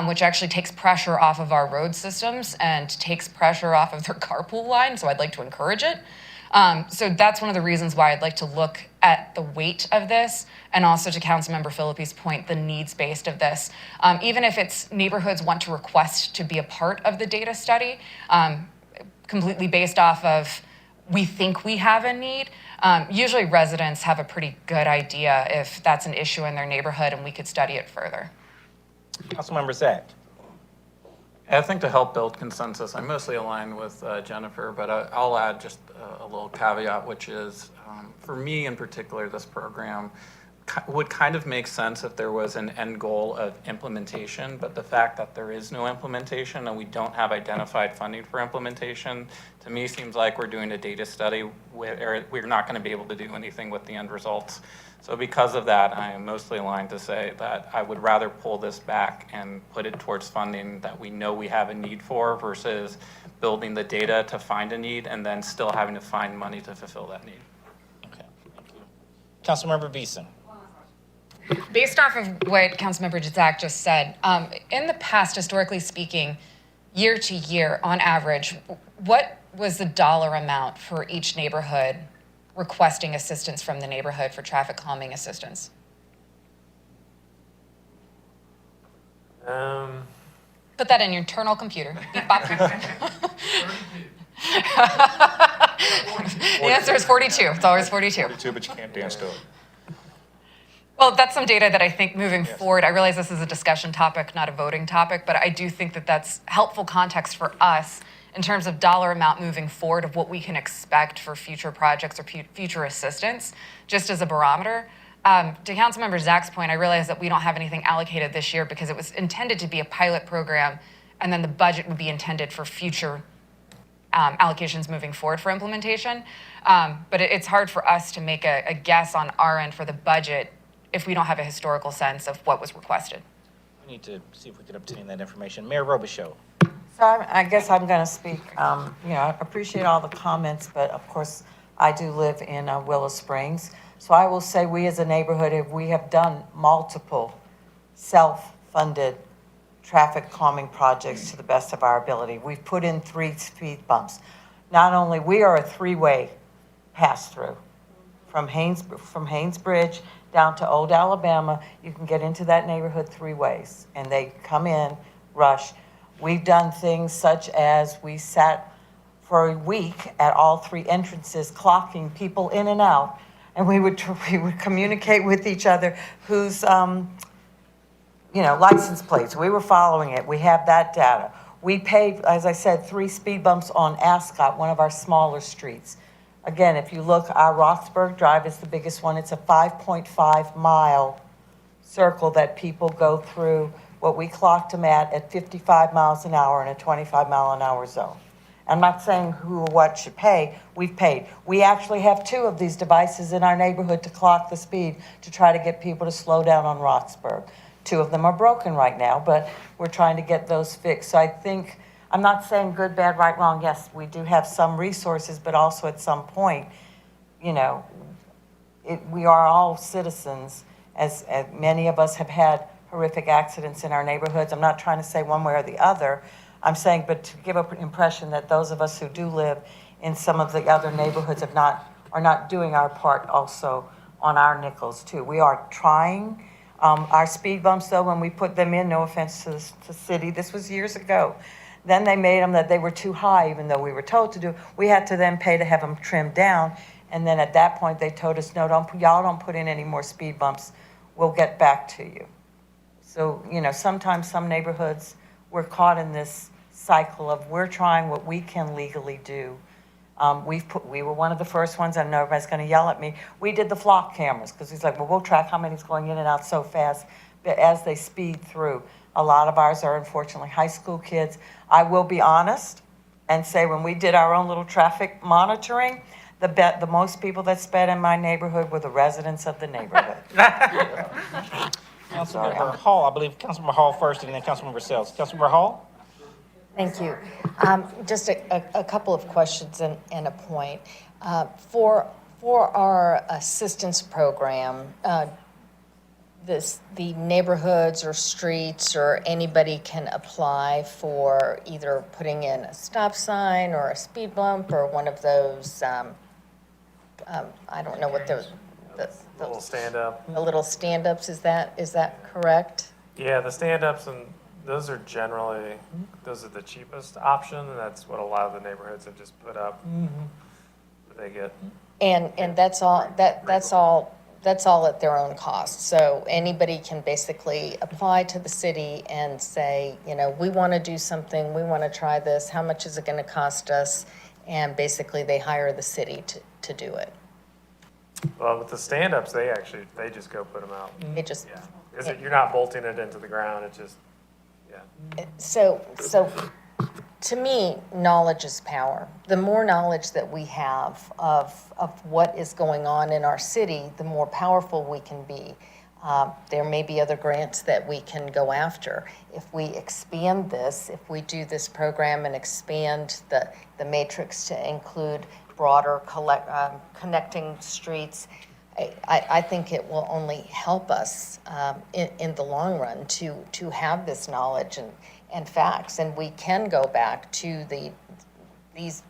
which actually takes pressure off of our road systems and takes pressure off of their carpool line, so I'd like to encourage it. So that's one of the reasons why I'd like to look at the weight of this, and also to Councilmember Phillippe's point, the needs-based of this. Even if it's neighborhoods want to request to be a part of the data study, completely based off of we think we have a need, usually residents have a pretty good idea if that's an issue in their neighborhood, and we could study it further. Councilmember Zach? I think to help build consensus, I'm mostly aligned with Jennifer, but I'll add just a little caveat, which is, for me in particular, this program would kind of make sense if there was an end goal of implementation, but the fact that there is no implementation and we don't have identified funding for implementation, to me seems like we're doing a data study where we're not going to be able to do anything with the end results. So because of that, I am mostly aligned to say that I would rather pull this back and put it towards funding that we know we have a need for versus building the data to find a need and then still having to find money to fulfill that need. Okay, thank you. Councilmember Beeson? Based off of what Councilmember Zach just said, in the past, historically speaking, year to year, on average, what was the dollar amount for each neighborhood requesting assistance from the neighborhood for traffic calming assistance? Put that in your internal computer. Beep, bop. The answer is 42. It's always 42. 42, but you can't dance to it. Well, that's some data that I think moving forward, I realize this is a discussion topic, not a voting topic, but I do think that that's helpful context for us in terms of dollar amount moving forward of what we can expect for future projects or future assistance, just as a barometer. To Councilmember Zach's point, I realize that we don't have anything allocated this year because it was intended to be a pilot program, and then the budget would be intended for future allocations moving forward for implementation. But it's hard for us to make a guess on our end for the budget if we don't have a historical sense of what was requested. We need to see if we can obtain that information. Mayor Robichaud? So I guess I'm going to speak, I appreciate all the comments, but of course, I do live in Willow Springs. So I will say we as a neighborhood, we have done multiple self-funded traffic calming projects to the best of our ability. We've put in 3 speed bumps. Not only, we are a 3-way pass-through from Haynes Bridge down to Old Alabama. You can get into that neighborhood 3 ways, and they come in, rush. We've done things such as we sat for a week at all 3 entrances, clocking people in and out, and we would communicate with each other whose license plates. We were following it. We have that data. We paid, as I said, 3 speed bumps on Ascot, one of our smaller streets. Again, if you look, our Roxburgh Drive is the biggest one. It's a 5.5-mile circle that people go through, what we clocked them at 55 miles an hour in a 25-mile-an-hour zone. I'm not saying who or what should pay. We've paid. We actually have 2 of these devices in our neighborhood to clock the speed to try to get people to slow down on Roxburgh. 2 of them are broken right now, but we're trying to get those fixed. So I think, I'm not saying good, bad, right, wrong. Yes, we do have some resources, but also at some point, you know, we are all citizens, as many of us have had horrific accidents in our neighborhoods. I'm not trying to say one way or the other. I'm saying, but to give an impression that those of us who do live in some of the other neighborhoods are not doing our part also on our nickels too. We are trying. Our speed bumps, though, when we put them in, no offense to the city, this was years ago. Then they made them that they were too high, even though we were told to do. We had to then pay to have them trimmed down. And then at that point, they told us, no, y'all don't put in any more speed bumps. We'll get back to you. So, you know, sometimes some neighborhoods, we're caught in this cycle of we're trying what we can legally do. We were one of the first ones, I know everybody's going to yell at me. We did the flock cameras because he's like, well, we'll track how many's going in and out so fast. But as they speed through, a lot of ours are unfortunately high school kids. I will be honest and say when we did our own little traffic monitoring, the most people that sped in my neighborhood were the residents of the neighborhood. Councilmember Hall, I believe Councilmember Hall first and then Councilmember Sells. Councilmember Hall? Thank you. Just a couple of questions and a point. For our assistance program, the neighborhoods or streets or anybody can apply for either putting in a stop sign or a speed bump or one of those, I don't know what those, the Little stand-up. the little stand-ups, is that correct? Yeah, the stand-ups, and those are generally, those are the cheapest option, and that's what a lot of the neighborhoods have just put up. They get. And that's all at their own cost. So anybody can basically apply to the city and say, you know, we want to do something, we want to try this, how much is it going to cost us? And basically they hire the city to do it. Well, with the stand-ups, they just go put them out. They just, Yeah, because you're not bolting it into the ground, it's just, yeah. so to me, knowledge is power. The more knowledge that we have of what is going on in our city, the more powerful we can be. There may be other grants that we can go after. If we expand this, if we do this program and expand the matrix to include broader connecting streets, I think it will only help us in the long run to have this knowledge and facts. And we can go back to these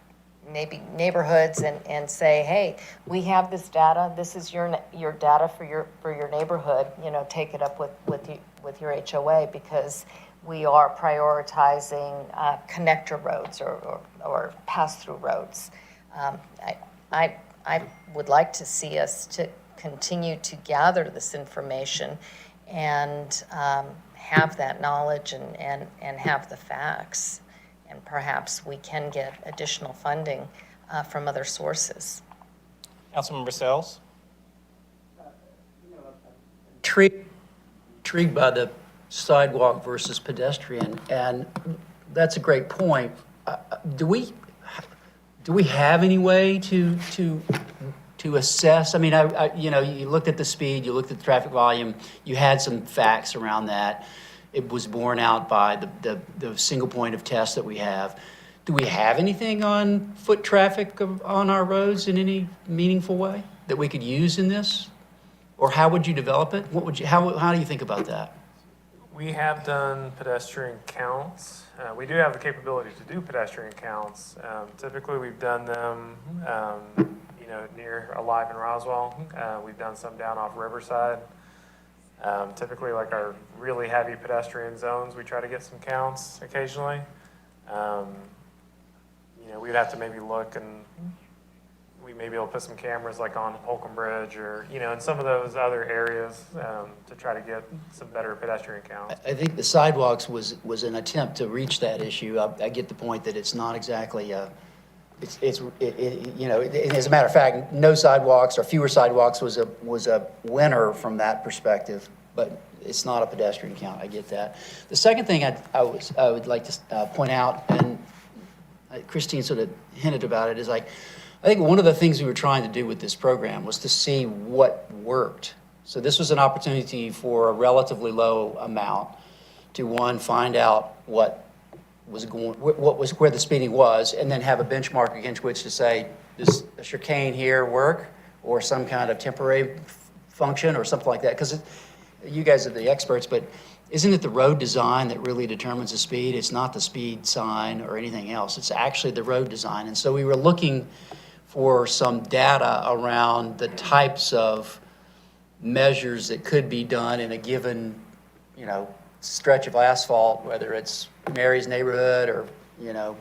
maybe neighborhoods and say, hey, we have this data. This is your data for your neighborhood. You know, take it up with your HOA because we are prioritizing connector roads or pass-through roads. I would like to see us to continue to gather this information and have that knowledge and have the facts. And perhaps we can get additional funding from other sources. Councilmember Sells? Intrigued by the sidewalk versus pedestrian, and that's a great point. Do we have any way to assess? I mean, you know, you looked at the speed, you looked at the traffic volume, you had some facts around that. It was borne out by the single point of test that we have. Do we have anything on foot traffic on our roads in any meaningful way that we could use in this? Or how would you develop it? How do you think about that? We have done pedestrian counts. We do have the capability to do pedestrian counts. Typically, we've done them, you know, near Alive in Roswell. We've done some down off Riverside. Typically, like our really heavy pedestrian zones, we try to get some counts occasionally. You know, we'd have to maybe look and we may be able to put some cameras like on Holcomb Bridge or, you know, in some of those other areas to try to get some better pedestrian count. I think the sidewalks was an attempt to reach that issue. I get the point that it's not exactly, you know, as a matter of fact, no sidewalks or fewer sidewalks was a winner from that perspective, but it's not a pedestrian count. I get that. The second thing I would like to point out, and Christine sort of hinted about it, is like, I think one of the things we were trying to do with this program was to see what worked. So this was an opportunity for a relatively low amount to, one, find out what was going, where the speeding was, and then have a benchmark against which to say, does a chicane here work, or some kind of temporary function, or something like that? Because you guys are the experts, but isn't it the road design that really determines the speed? It's not the speed sign or anything else. It's actually the road design. And so we were looking for some data around the types of measures that could be done in a given, you know, stretch of asphalt, whether it's Mary's neighborhood or, you know,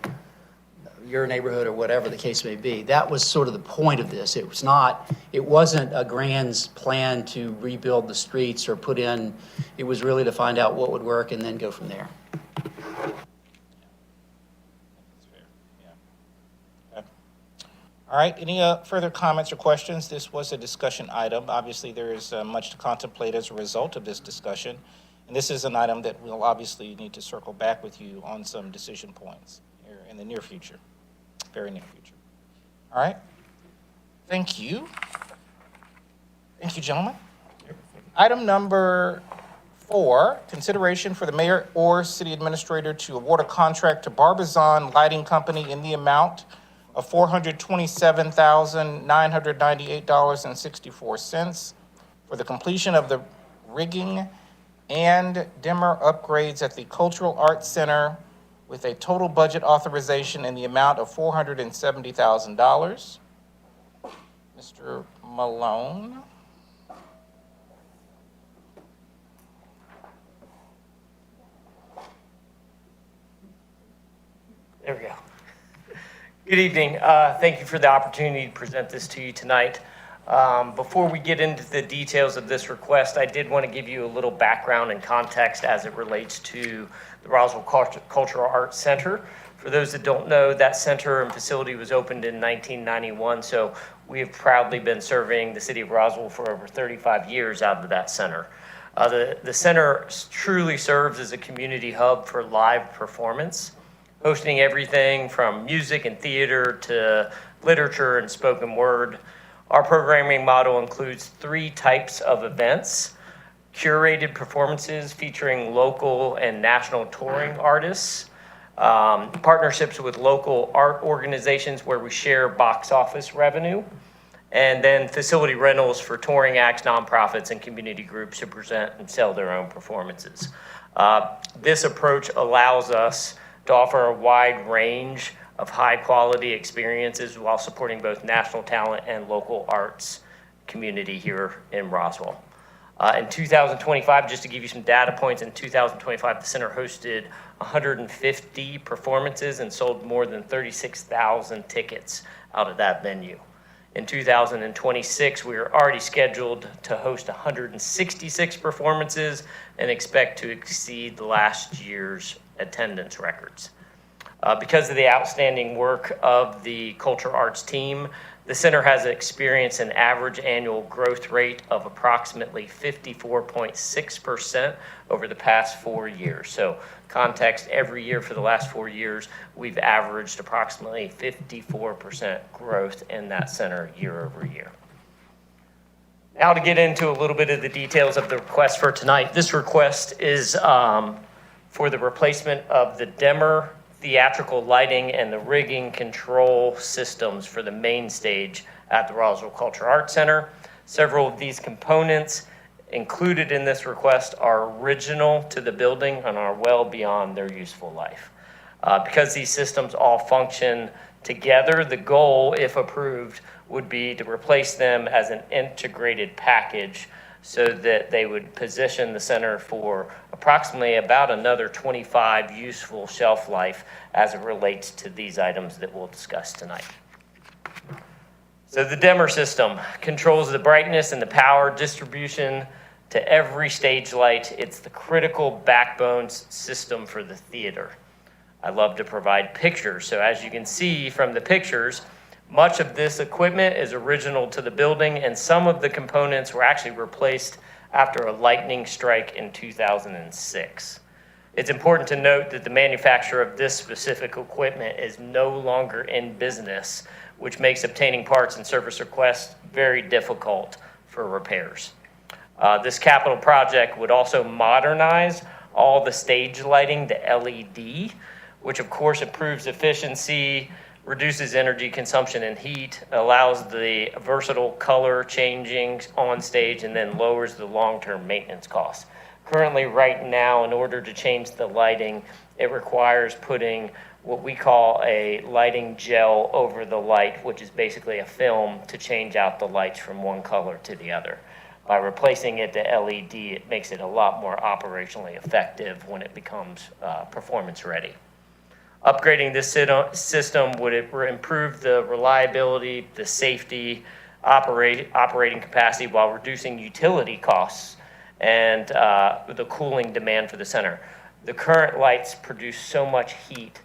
your neighborhood or whatever the case may be. That was sort of the point of this. It wasn't a grand plan to rebuild the streets or put in, it was really to find out what would work and then go from there. All right, any further comments or questions? This was a discussion item. Obviously, there is much to contemplate as a result of this discussion. And this is an item that we'll obviously need to circle back with you on some decision points here in the near future, very near future. All right, thank you. Thank you, gentlemen. Item number 4, consideration for the mayor or city administrator to award a contract to Barbizon Lighting Company in the amount of $427,998.64 for the completion of the rigging and dimmer upgrades at the Cultural Arts Center with a total budget authorization in the amount of $470,000. Mr. Malone. There we go. Good evening. Thank you for the opportunity to present this to you tonight. Before we get into the details of this request, I did want to give you a little background and context as it relates to the Roswell Cultural Arts Center. For those that don't know, that center and facility was opened in 1991, so we have proudly been serving the city of Roswell for over 35 years out of that center. The center truly serves as a community hub for live performance, hosting everything from music and theater to literature and spoken word. Our programming model includes 3 types of events: curated performances featuring local and national touring artists, partnerships with local art organizations where we share box office revenue, and then facility rentals for touring acts, nonprofits, and community groups to present and sell their own performances. This approach allows us to offer a wide range of high-quality experiences while supporting both national talent and local arts community here in Roswell. In 2025, just to give you some data points, in 2025, the center hosted 150 performances and sold more than 36,000 tickets out of that venue. In 2026, we are already scheduled to host 166 performances and expect to exceed last year's attendance records. Because of the outstanding work of the cultural arts team, the center has experienced an average annual growth rate of approximately 54.6% over the past 4 years. So context, every year for the last 4 years, we've averaged approximately 54% growth in that center year over year. Now to get into a little bit of the details of the request for tonight. This request is for the replacement of the dimmer, theatrical lighting, and the rigging control systems for the main stage at the Roswell Cultural Arts Center. Several of these components included in this request are original to the building and are well beyond their useful life. Because these systems all function together, the goal, if approved, would be to replace them as an integrated package so that they would position the center for approximately about another 25 useful shelf life as it relates to these items that we'll discuss tonight. So the dimmer system controls the brightness and the power distribution to every stage light. It's the critical backbone system for the theater. I love to provide pictures. So as you can see from the pictures, much of this equipment is original to the building, and some of the components were actually replaced after a lightning strike in 2006. It's important to note that the manufacturer of this specific equipment is no longer in business, which makes obtaining parts and service requests very difficult for repairs. This capital project would also modernize all the stage lighting to LED, which of course improves efficiency, reduces energy consumption and heat, allows the versatile color changing on stage, and then lowers the long-term maintenance costs. Currently, right now, in order to change the lighting, it requires putting what we call a lighting gel over the light, which is basically a film to change out the lights from one color to the other. By replacing it to LED, it makes it a lot more operationally effective when it becomes performance ready. Upgrading this system would improve the reliability, the safety, operating capacity, while reducing utility costs and the cooling demand for the center. The current lights produce so much heat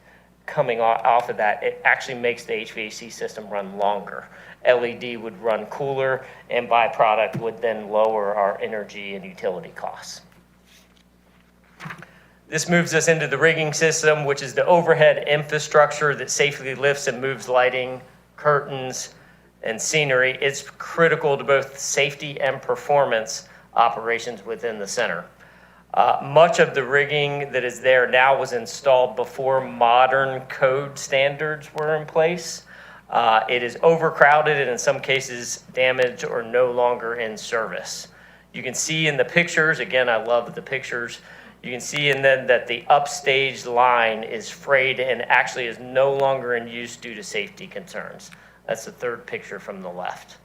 coming off of that, it actually makes the HVAC system run longer. LED would run cooler, and byproduct would then lower our energy and utility costs. This moves us into the rigging system, which is the overhead infrastructure that safely lifts and moves lighting, curtains, and scenery. It's critical to both safety and performance operations within the center. Much of the rigging that is there now was installed before modern code standards were in place. It is overcrowded and in some cases damaged or no longer in service. You can see in the pictures, again, I love the pictures, you can see in then that the upstage line is frayed and actually is no longer in use due to safety concerns. That's the third picture from the left.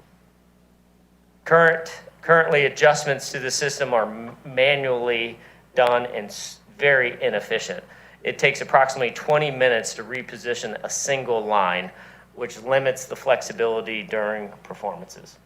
Currently, adjustments to the system are manually done and very inefficient. It takes approximately 20 minutes to reposition a single line, which limits the flexibility during performances.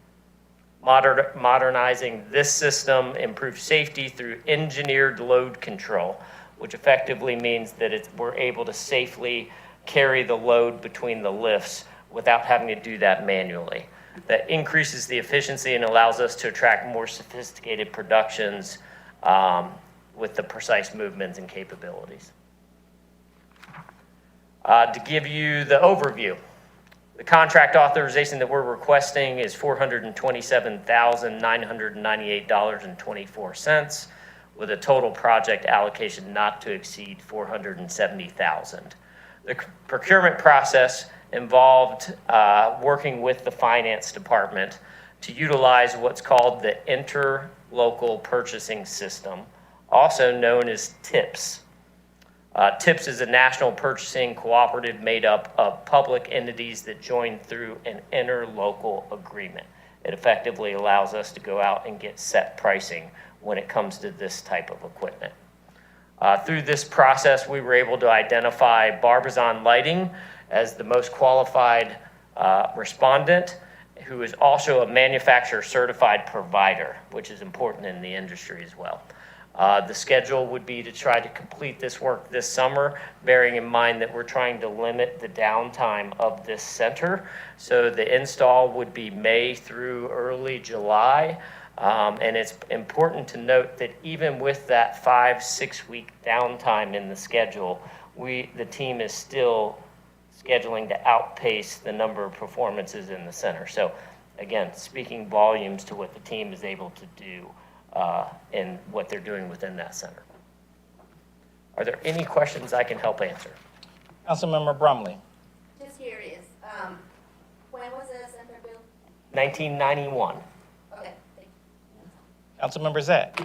Modernizing this system improves safety through engineered load control, which effectively means that we're able to safely carry the load between the lifts without having to do that manually. That increases the efficiency and allows us to attract more sophisticated productions with the precise movements and capabilities. To give you the overview, the contract authorization that we're requesting is $427,998.24, with a total project allocation not to exceed $470,000. The procurement process involved working with the finance department to utilize what's called the interlocal purchasing system, also known as TIPS. TIPS is a national purchasing cooperative made up of public entities that join through an interlocal agreement. It effectively allows us to go out and get set pricing when it comes to this type of equipment. Through this process, we were able to identify Barbizon Lighting as the most qualified respondent, who is also a manufacturer certified provider, which is important in the industry as well. The schedule would be to try to complete this work this summer, bearing in mind that we're trying to limit the downtime of this center. So the install would be May through early July. And it's important to note that even with that 5-6 week downtime in the schedule, the team is still scheduling to outpace the number of performances in the center. So again, speaking volumes to what the team is able to do and what they're doing within that center. Are there any questions I can help answer? Councilmember Brumley. Just curious, when was the center built? 1991. Okay, thank you. Councilmember Zach.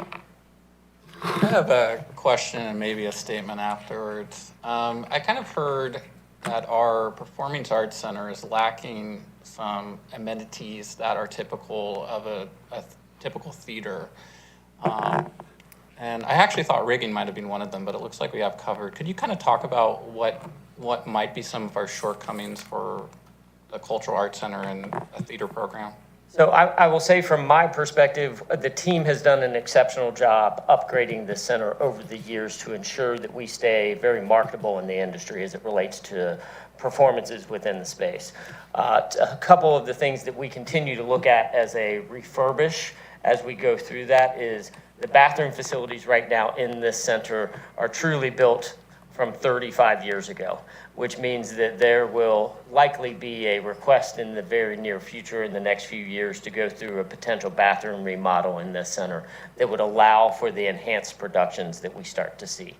I have a question and maybe a statement afterwards. I kind of heard that our Performing Arts Center is lacking some amenities that are typical of a typical theater. And I actually thought rigging might have been one of them, but it looks like we have covered. Could you kind of talk about what might be some of our shortcomings for a cultural arts center and a theater program. So I will say from my perspective, the team has done an exceptional job upgrading the center over the years to ensure that we stay very marketable in the industry as it relates to performances within the space. A couple of the things that we continue to look at as a refurbish as we go through that is the bathroom facilities right now in this center are truly built from 35 years ago, which means that there will likely be a request in the very near future in the next few years to go through a potential bathroom remodel in this center that would allow for the enhanced productions that we start to see.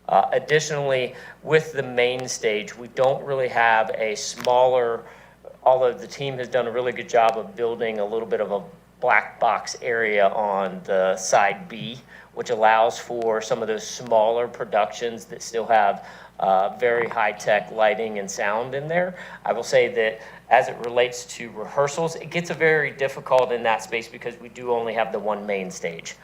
Additionally, with the main stage, we don't really have a smaller, although the team has done a really good job of building a little bit of a black box area on the side B, which allows for some of those smaller productions that still have very high-tech lighting and sound in there. I will say that as it relates to rehearsals, it gets very difficult in that space because we do only have the one main stage.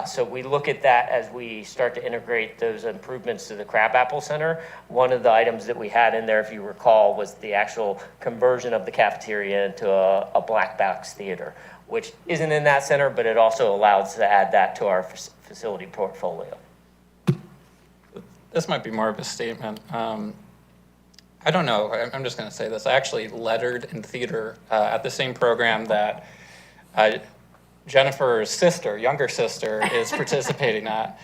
So we look at that as we start to integrate those improvements to the Crabapple Center. One of the items that we had in there, if you recall, was the actual conversion of the cafeteria into a black box theater, which isn't in that center, but it also allows to add that to our facility portfolio. This might be more of a statement. I don't know. I'm just going to say this. I actually lettered in theater at the same program that Jennifer's sister, younger sister, is participating at.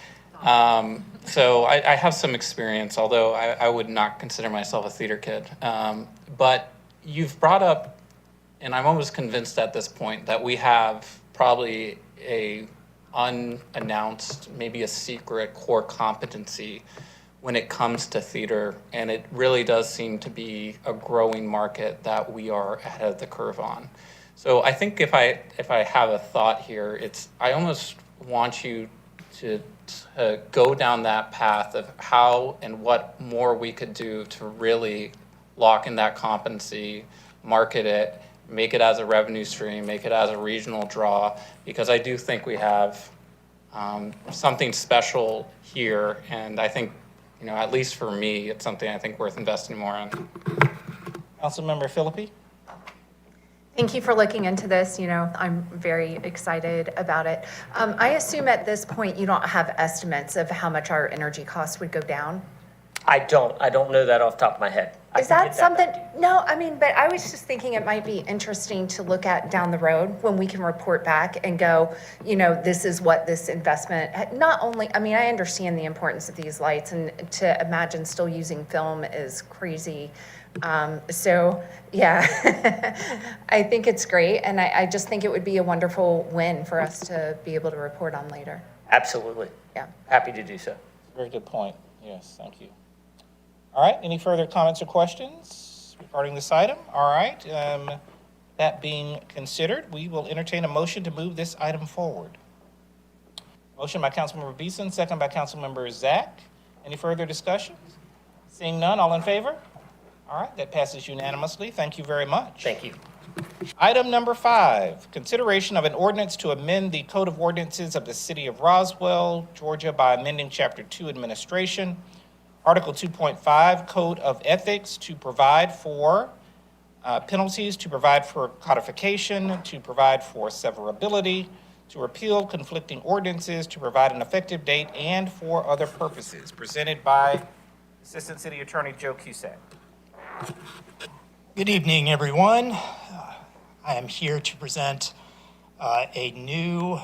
So I have some experience, although I would not consider myself a theater kid. But you've brought up, and I'm almost convinced at this point, that we have probably a unannounced, maybe a secret core competency when it comes to theater, and it really does seem to be a growing market that we are ahead of the curve on. So I think if I have a thought here, it's I almost want you to go down that path of how and what more we could do to really lock in that competency, market it, make it as a revenue stream, make it as a regional draw, because I do think we have something special here, and I think, at least for me, it's something I think worth investing more in. Councilmember Philippi? Thank you for looking into this. I'm very excited about it. I assume at this point you don't have estimates of how much our energy costs would go down? I don't know that off the top of my head. Is that something? No, but I was just thinking it might be interesting to look at down the road when we can report back and go, this is what this investment, not only, I understand the importance of these lights, and to imagine still using film is crazy. So yeah, I think it's great. And I just think it would be a wonderful win for us to be able to report on later. Absolutely. Yeah. Happy to do so. Very good point. Yes, thank you. All right, any further comments or questions regarding this item? All right, that being considered, we will entertain a motion to move this item forward. Motion by Councilmember Beeson, second by Councilmember Zach. Any further discussion? Seeing none, all in favor? All right, that passes unanimously. Thank you very much. Thank you. Item number 5, consideration of an ordinance to amend the Code of Ordinances of the City of Roswell, Georgia by amending Chapter 2 Administration, Article 2.5, Code of Ethics, to provide for penalties, to provide for codification, to provide for severability, to repeal conflicting ordinances, to provide an effective date, and for other purposes. Presented by Assistant City Attorney Joe Cusack. Good evening, everyone. I am here to present a new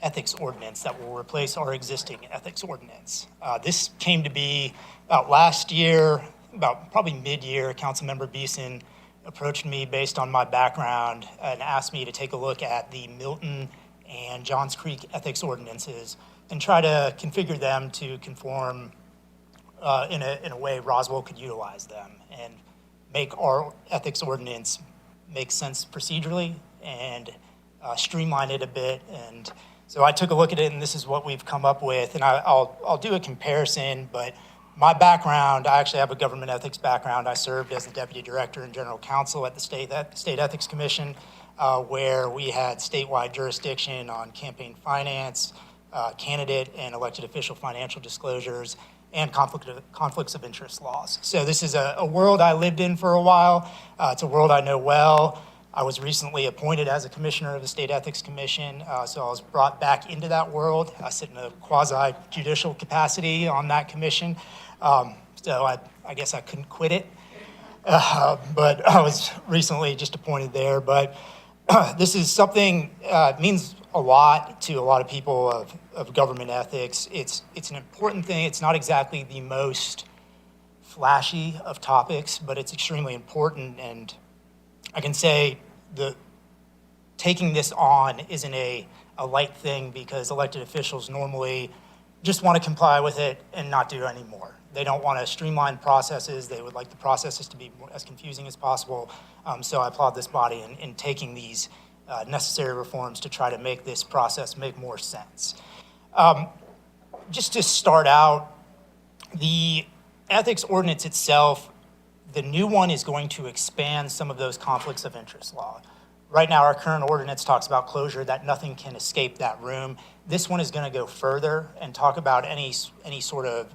ethics ordinance that will replace our existing ethics ordinance. This came to be about last year, about probably mid-year. Councilmember Beeson approached me based on my background and asked me to take a look at the Milton and Johns Creek ethics ordinances and try to configure them to conform in a way Roswell could utilize them and make our ethics ordinance make sense procedurally and streamline it a bit. And so I took a look at it, and this is what we've come up with. And I'll do a comparison, but my background, I actually have a government ethics background. I served as the deputy director and general counsel at the State Ethics Commission, where we had statewide jurisdiction on campaign finance, candidate and elected official financial disclosures. and conflicts of interest laws. So this is a world I lived in for a while. It's a world I know well. I was recently appointed as a commissioner of the State Ethics Commission, so I was brought back into that world. I sit in a quasi-judicial capacity on that commission, so I guess I couldn't quit it. But I was recently just appointed there. But this is something means a lot to a lot of people of government ethics. It's an important thing. It's not exactly the most flashy of topics, but it's extremely important. And I can say taking this on isn't a light thing, because elected officials normally just want to comply with it and not do any more. They don't want to streamline processes. They would like the processes to be as confusing as possible. So I applaud this body in taking these necessary reforms to try to make this process make more sense. Just to start out, the ethics ordinance itself, the new one is going to expand some of those conflicts of interest law. Right now, our current ordinance talks about closure, that nothing can escape that room. This one is going to go further and talk about any sort of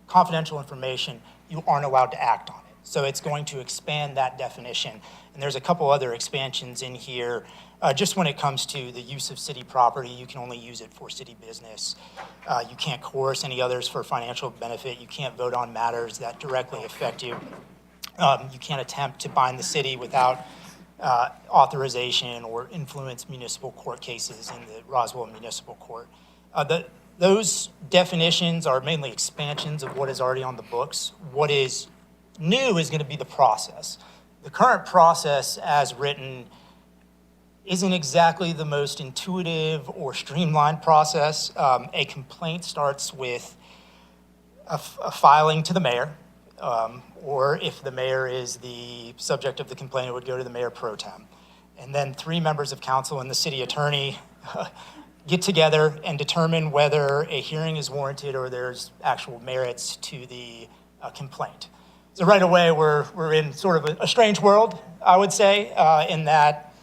confidential information. You aren't allowed to act on it. So it's going to expand that definition. And there's a couple other expansions in here. Just when it comes to the use of city property, you can only use it for city business. You can't coerce any others for financial benefit. You can't vote on matters that directly affect you. You can't attempt to bind the city without authorization or influence municipal court cases in the Roswell Municipal Court. Those definitions are mainly expansions of what is already on the books. What is new is going to be the process. The current process as written isn't exactly the most intuitive or streamlined process. A complaint starts with a filing to the mayor, or if the mayor is the subject of the complaint, it would go to the mayor pro tem. And then 3 members of council and the city attorney get together and determine whether a hearing is warranted or there's actual merits to the complaint. So right away, we're in sort of a strange world, I would say, in that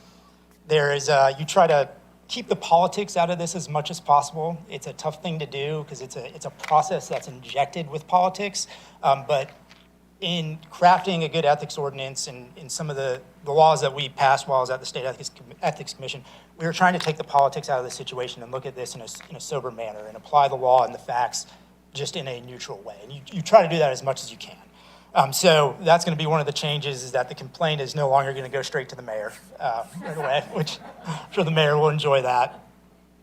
there is, you try to keep the politics out of this as much as possible. It's a tough thing to do because it's a process that's injected with politics. But in crafting a good ethics ordinance and in some of the laws that we passed while I was at the State Ethics Commission, we were trying to take the politics out of the situation and look at this in a sober manner and apply the law and the facts just in a neutral way. And you try to do that as much as you can. So that's going to be one of the changes, is that the complaint is no longer going to go straight to the mayor right away, which I'm sure the mayor will enjoy that.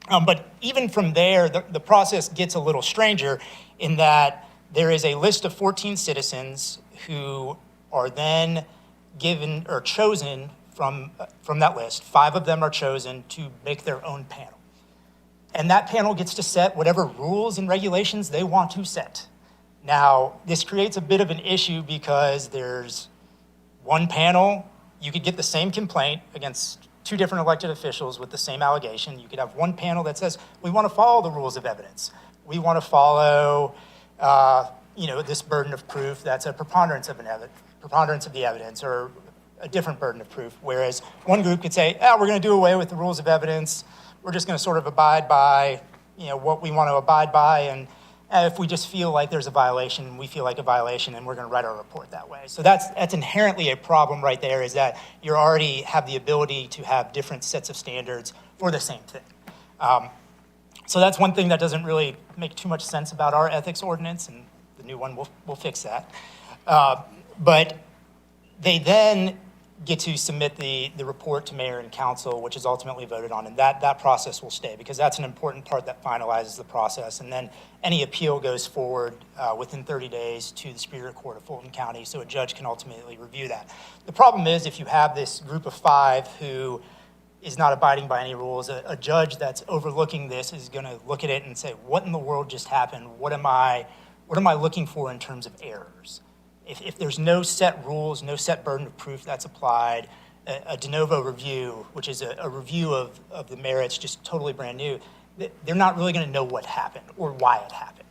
But even from there, the process gets a little stranger in that there is a list of 14 citizens who are then given or chosen from that list. 5 of them are chosen to make their own panel. And that panel gets to set whatever rules and regulations they want to set. Now, this creates a bit of an issue because there's one panel. You could get the same complaint against 2 different elected officials with the same allegation. You could have one panel that says, we want to follow the rules of evidence. We want to follow this burden of proof that's a preponderance of the evidence, or a different burden of proof. Whereas one group could say, we're going to do away with the rules of evidence. We're just going to sort of abide by, what we want to abide by. And if we just feel like there's a violation, we feel like a violation, and we're going to write our report that way. So that's inherently a problem right there, is that you already have the ability to have different sets of standards for the same thing. So that's one thing that doesn't really make too much sense about our ethics ordinance, and the new one will fix that. But they then get to submit the report to mayor and council, which is ultimately voted on, and that process will stay, because that's an important part that finalizes the process. And then any appeal goes forward within 30 days to the Superior Court of Fulton County, so a judge can ultimately review that. The problem is, if you have this group of 5 who is not abiding by any rules, a judge that's overlooking this is going to look at it and say, what in the world just happened? What am I looking for in terms of errors? If there's no set rules, no set burden of proof that's applied, a de novo review, which is a review of the merits, just totally brand new, they're not really going to know what happened or why it happened.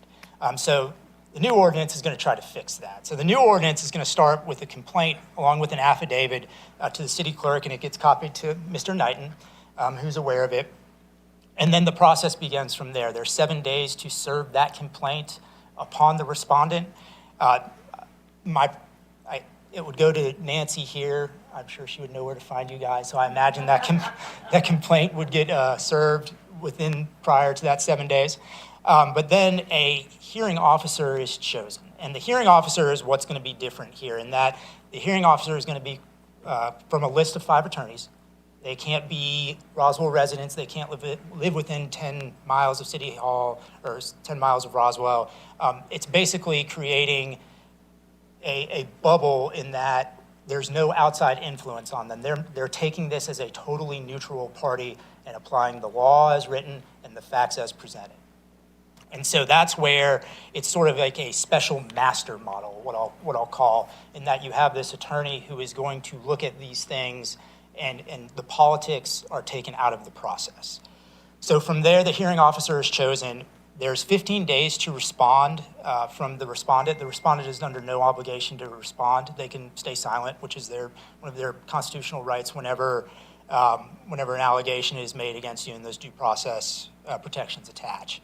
So the new ordinance is going to try to fix that. So the new ordinance is going to start with a complaint along with an affidavit to the city clerk, and it gets copied to Mr. Knighton, who's aware of it. And then the process begins from there. There's 7 days to serve that complaint upon the respondent. It would go to Nancy here. I'm sure she would know where to find you guys. So I imagine that that complaint would get served prior to that 7 days. But then a hearing officer is chosen. And the hearing officer is what's going to be different here in that the hearing officer is going to be from a list of 5 attorneys. They can't be Roswell residents. They can't live within 10 miles of City Hall or 10 miles of Roswell. It's basically creating a bubble in that there's no outside influence on them. They're taking this as a totally neutral party and applying the law as written and the facts as presented. And so that's where it's sort of like a special master model, what I'll call, in that you have this attorney who is going to look at these things and the politics are taken out of the process. So from there, the hearing officer is chosen. There's 15 days to respond from the respondent. The respondent is under no obligation to respond. They can stay silent, which is one of their constitutional rights whenever an allegation is made against you and those due process protections attach.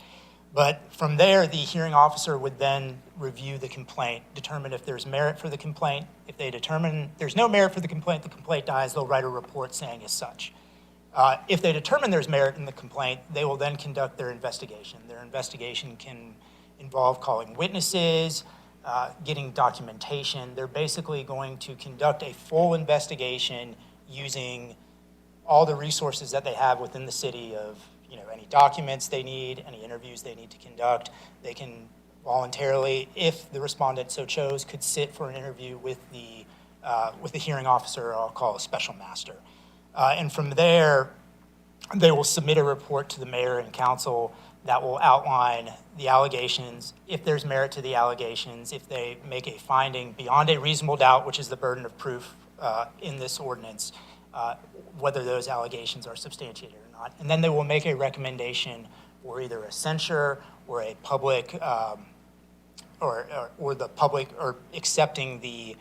But from there, the hearing officer would then review the complaint, determine if there's merit for the complaint. If they determine there's no merit for the complaint dies, they'll write a report saying as such. If they determine there's merit in the complaint, they will then conduct their investigation. Their investigation can involve calling witnesses, getting documentation. They're basically going to conduct a full investigation using all the resources that they have within the city of, any documents they need, any interviews they need to conduct. They can voluntarily, if the respondent so chose, could sit for an interview with the hearing officer, I'll call a special master. And from there, they will submit a report to the mayor and council that will outline the allegations, if there's merit to the allegations, if they make a finding beyond a reasonable doubt, which is the burden of proof in this ordinance, whether those allegations are substantiated or not. And then they will make a recommendation for either a censure or a public, or the public, or accepting the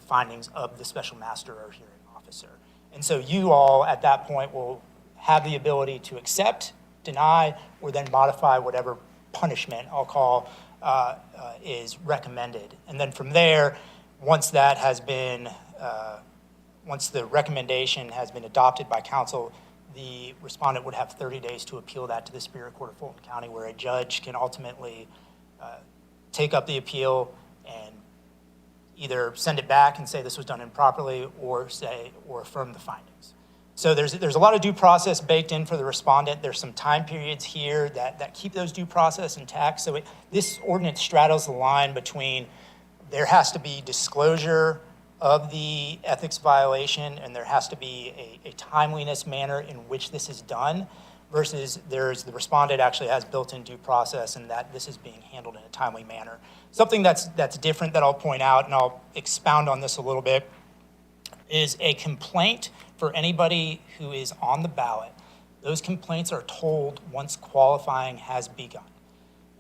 findings of the special master or hearing officer. And so you all at that point will have the ability to accept, deny, or then modify whatever punishment I'll call is recommended. And then from there, once that has been, once the recommendation has been adopted by council, the respondent would have 30 days to appeal that to the Superior Court of Fulton County, where a judge can ultimately take up the appeal and either send it back and say this was done improperly, or affirm the findings. So there's a lot of due process baked in for the respondent. There's some time periods here that keep those due process intact. So this ordinance straddles the line between there has to be disclosure of the ethics violation and there has to be a timeliness manner in which this is done, versus the respondent actually has built-in due process and that this is being handled in a timely manner. Something that's different that I'll point out, and I'll expound on this a little bit, is a complaint for anybody who is on the ballot. Those complaints are told once qualifying has begun.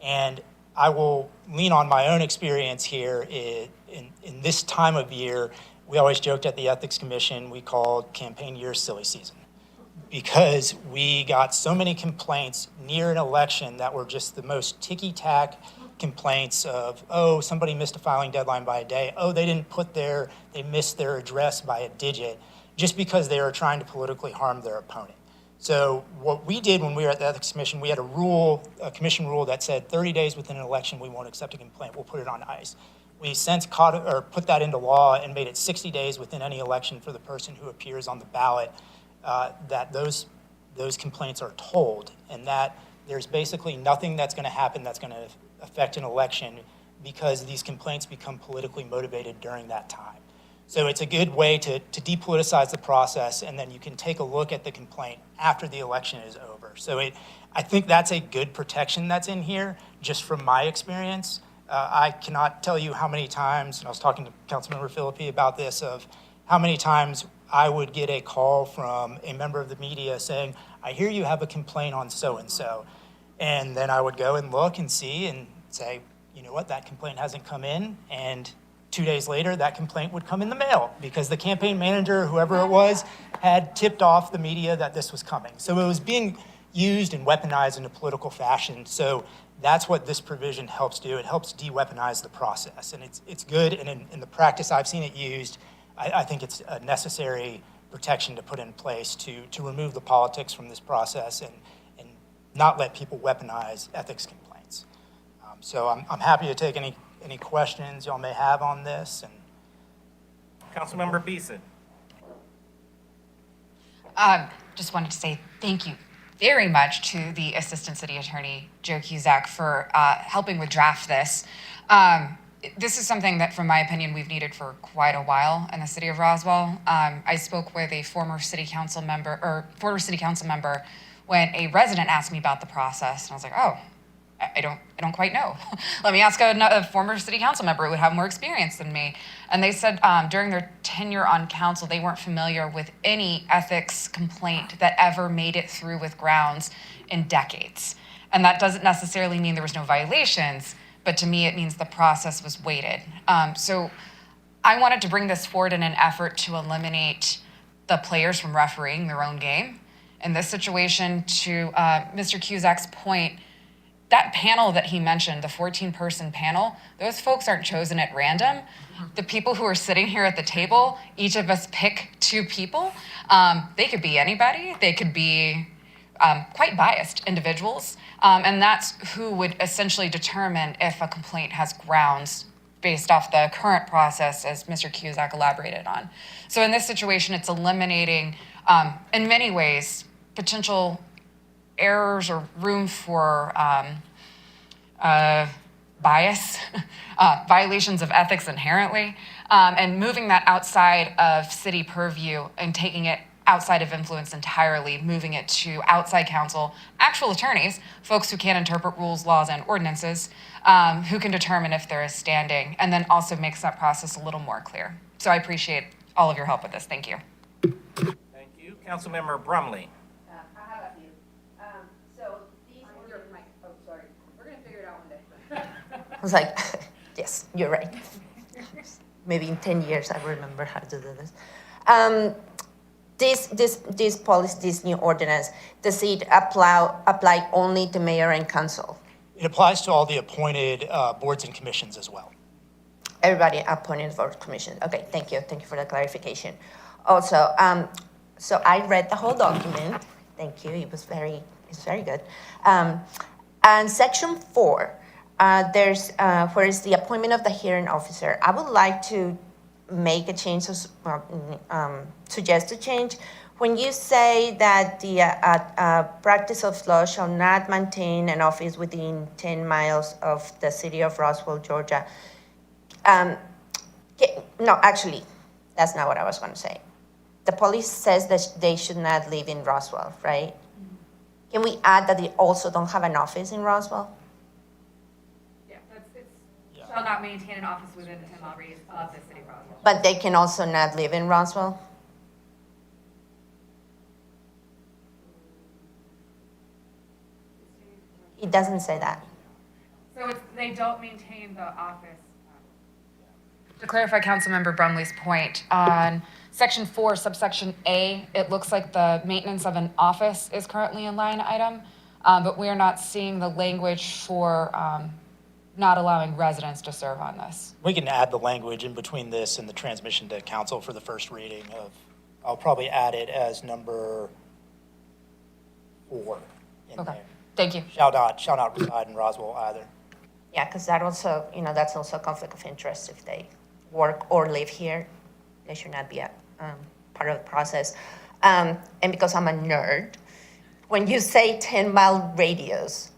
And I will lean on my own experience here. In this time of year, we always joked at the Ethics Commission, we called campaign year silly season, because we got so many complaints near an election that were just the most ticky-tack complaints of, oh, somebody missed a filing deadline by a day. Oh, they missed their address by a digit, just because they were trying to politically harm their opponent. So what we did when we were at the Ethics Commission, we had a commission rule that said 30 days within an election, we won't accept a complaint, we'll put it on ice. We since put that into law and made it 60 days within any election for the person who appears on the ballot, that those complaints are told, and that there's basically nothing that's gonna happen that's gonna affect an election, because these complaints become politically motivated during that time. So it's a good way to depoliticize the process, and then you can take a look at the complaint after the election is over. So I think that's a good protection that's in here, just from my experience. I cannot tell you how many times, and I was talking to Councilmember Philippi about this, of how many times I would get a call from a member of the media saying, I hear you have a complaint on so-and-so. And then I would go and look and see and say, you know what, that complaint hasn't come in. And 2 days later, that complaint would come in the mail because the campaign manager, whoever it was, had tipped off the media that this was coming. So it was being used and weaponized in a political fashion. So that's what this provision helps do. It helps de-weaponize the process. And it's good, and in the practice I've seen it used, I think it's a necessary protection to put in place to remove the politics from this process and not let people weaponize ethics complaints. So I'm happy to take any questions y'all may have on this. And Councilmember Beeson. Just wanted to say thank you very much to the Assistant City Attorney, Joe Cusack, for helping with draft this. This is something that, from my opinion, we've needed for quite a while in the city of Roswell. I spoke with a former city council member when a resident asked me about the process, and I was like, oh, I don't quite know. Let me ask a former city council member who would have more experience than me. And they said during their tenure on council, they weren't familiar with any ethics complaint that ever made it through with grounds in decades. And that doesn't necessarily mean there was no violations, but to me, it means the process was weighted. So I wanted to bring this forward in an effort to eliminate the players from refereeing their own game. In this situation, to Mr. Cusack's point, that panel that he mentioned, the 14-person panel, those folks aren't chosen at random. The people who are sitting here at the table, each of us pick 2 people. They could be anybody. They could be quite biased individuals. And that's who would essentially determine if a complaint has grounds based off the current process, as Mr. Cusack elaborated on. So in this situation, it's eliminating, in many ways, potential errors or room for bias, violations of ethics inherently, and moving that outside of city purview and taking it outside of influence entirely, moving it to outside counsel, actual attorneys, folks who can interpret rules, laws, and ordinances, who can determine if there is standing, and then also makes that process a little more clear. So I appreciate all of your help with this. Thank you. Thank you. Councilmember Brumley. I have a few. So these order, oh, sorry. We're gonna figure it out one day. I was like, yes, you're right. Maybe in 10 years I remember how to do this. This policy, this new ordinance, does it apply only to mayor and council? it applies to all the appointed boards and commissions as well. Everybody appointed for commission. Okay, thank you. Thank you for the clarification. Also, so I read the whole document. Thank you. It's very good. And section 4, there's where is the appointment of the hearing officer. I would like to make a change, suggest a change. When you say that the practice of law shall not maintain an office within 10 miles of the city of Roswell, Georgia. No, actually, that's not what I was going to say. The police says that they should not live in Roswell, right? Can we add that they also don't have an office in Roswell? Yeah, shall not maintain an office within the 10-mile radius of the city of Roswell. But they can also not live in Roswell? It doesn't say that. So they don't maintain the office. To clarify Councilmember Brumley's point, on Section 4, subsection A, it looks like the maintenance of an office is currently in line item, but we are not seeing the language for not allowing residents to serve on this. We can add the language in between this and the transmission to council for the first reading of, I'll probably add it as number 4 in Okay. there. Thank you. Shall not reside in Roswell either. Yeah, because that also, that's also a conflict of interest. If they work or live here, they should not be a part of the process. And because I'm a nerd, when you say 10-mile radius,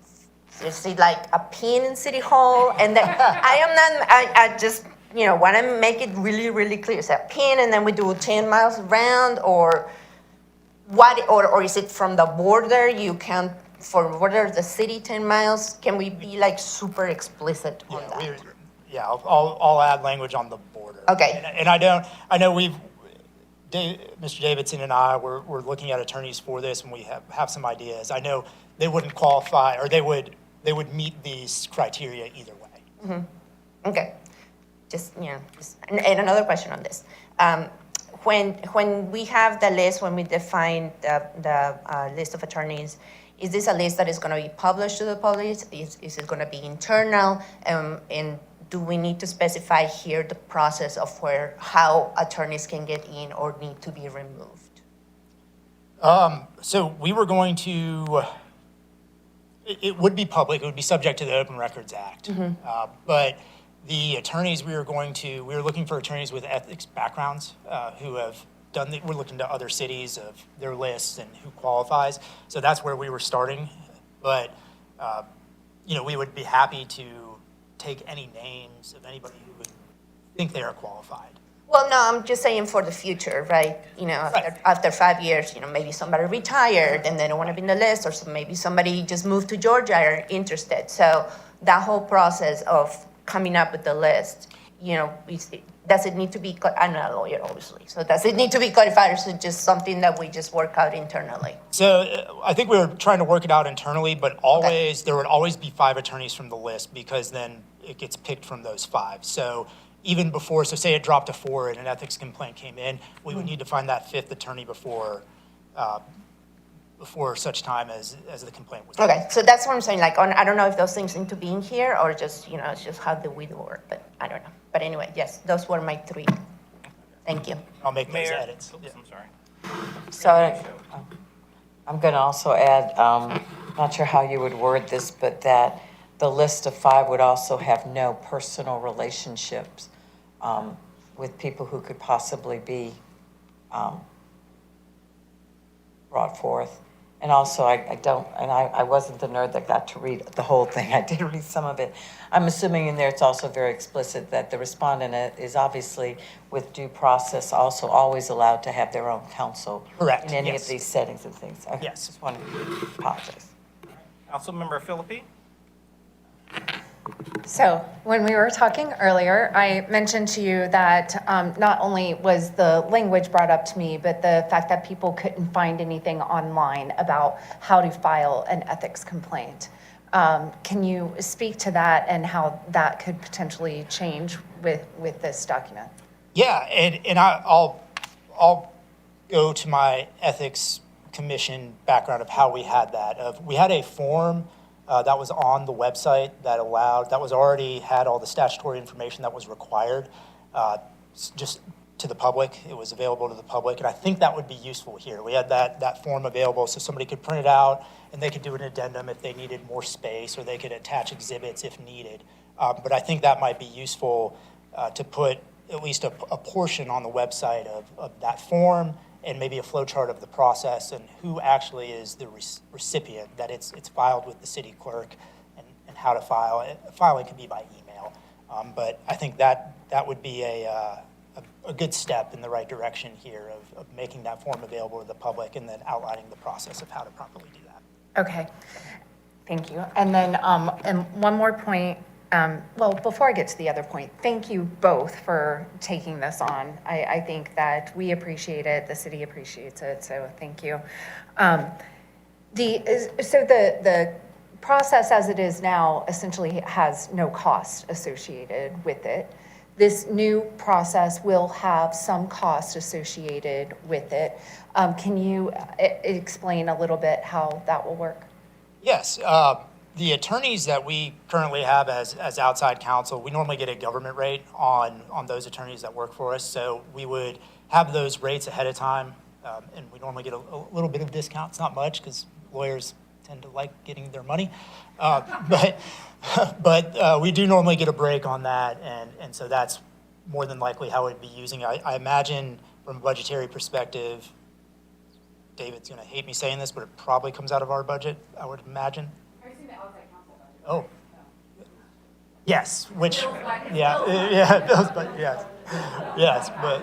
you see like a pin in City Hall, and then I just, want to make it really, really clear. It's a pin, and then we do 10 miles around, or what, or is it from the border? You count for border of the city 10 miles? Can we be like super explicit on that? I'll add language on the border. Okay. And I know Mr. Davidson and I were looking at attorneys for this, and we have some ideas. I know they wouldn't qualify, or they would meet these criteria either way. Mm-hmm. Okay. And another question on this. when we have the list, when we define the list of attorneys, is this a list that is going to be published to the public? Is it going to be internal? And do we need to specify here the process of how attorneys can get in or need to be removed? So we were going to, it would be public, it would be subject to the Open Records Act. But the attorneys we were looking for attorneys with ethics backgrounds who have we're looking to other cities of their lists and who qualifies. So that's where we were starting. But, we would be happy to take any names of anybody who would think they are qualified. Well, no, I'm just saying for the future, right? After 5 years, maybe somebody retired and they don't want to be in the list, or maybe somebody just moved to Georgia and are interested. So that whole process of coming up with the list, does it need to be, I'm not a lawyer, obviously, so does it need to be codified, or is it just something that we just work out internally? So I think we were trying to work it out internally, but there would always be 5 attorneys from the list, because then it gets picked from those 5. So even before, so say it dropped to 4 and an ethics complaint came in, we would need to find that 5th attorney before such time as the complaint was. Okay, so that's what I'm saying, I don't know if those things need to be in here, or just, it's just how the we work, but I don't know. But anyway, yes, those were my 3. Thank you. I'll make those Mayor? edits. Oops, Yeah. I'm sorry. So I'm going to also add, not sure how you would word this, but that the list of 5 would also have no personal relationships with people who could possibly be brought forth. And also, I wasn't the nerd that got to read the whole thing. I did read some of it. I'm assuming in there it's also very explicit that the respondent is obviously, with due process, also always allowed to have their own counsel. Correct, In any yes. of these settings and things. I Yes. just want to apologize. Councilmember Philippi? So when we were talking earlier, I mentioned to you that not only was the language brought up to me, but the fact that people couldn't find anything online about how to file an ethics complaint. Can you speak to that and how that could potentially change with this document? Yeah, and I'll go to my ethics commission background of how we had that. We had a form that was on the website that already had all the statutory information that was required just to the public. It was available to the public, and I think that would be useful here. We had that form available so somebody could print it out and they could do an addendum if they needed more space, or they could attach exhibits if needed. But I think that might be useful to put at least a portion on the website of that form, and maybe a flow chart of the process and who actually is the recipient, that it's filed with the city clerk, and how to file it. Filing can be by email. But I think that would be a good step in the right direction here of making that form available to the public, and then outlining the process of how to properly do that. Okay, thank you. And then, and one more point, well, before I get to the other point, thank you both for taking this on. I think that we appreciate it, the city appreciates it, so thank you. So the process as it is now essentially has no cost associated with it. This new process will have some cost associated with it. Can you explain a little bit how that will work? Yes. The attorneys that we currently have as outside counsel, we normally get a government rate on those attorneys that work for us. So we would have those rates ahead of time, and we normally get a little bit of discounts, not much, because lawyers tend to like getting their money. But we do normally get a break on that, and so that's more than likely how we'd be using it. I imagine from a budgetary perspective, David's going to hate me saying this, but it probably comes out of our budget, I would imagine. Oh, yes, which, yeah, but yes, but,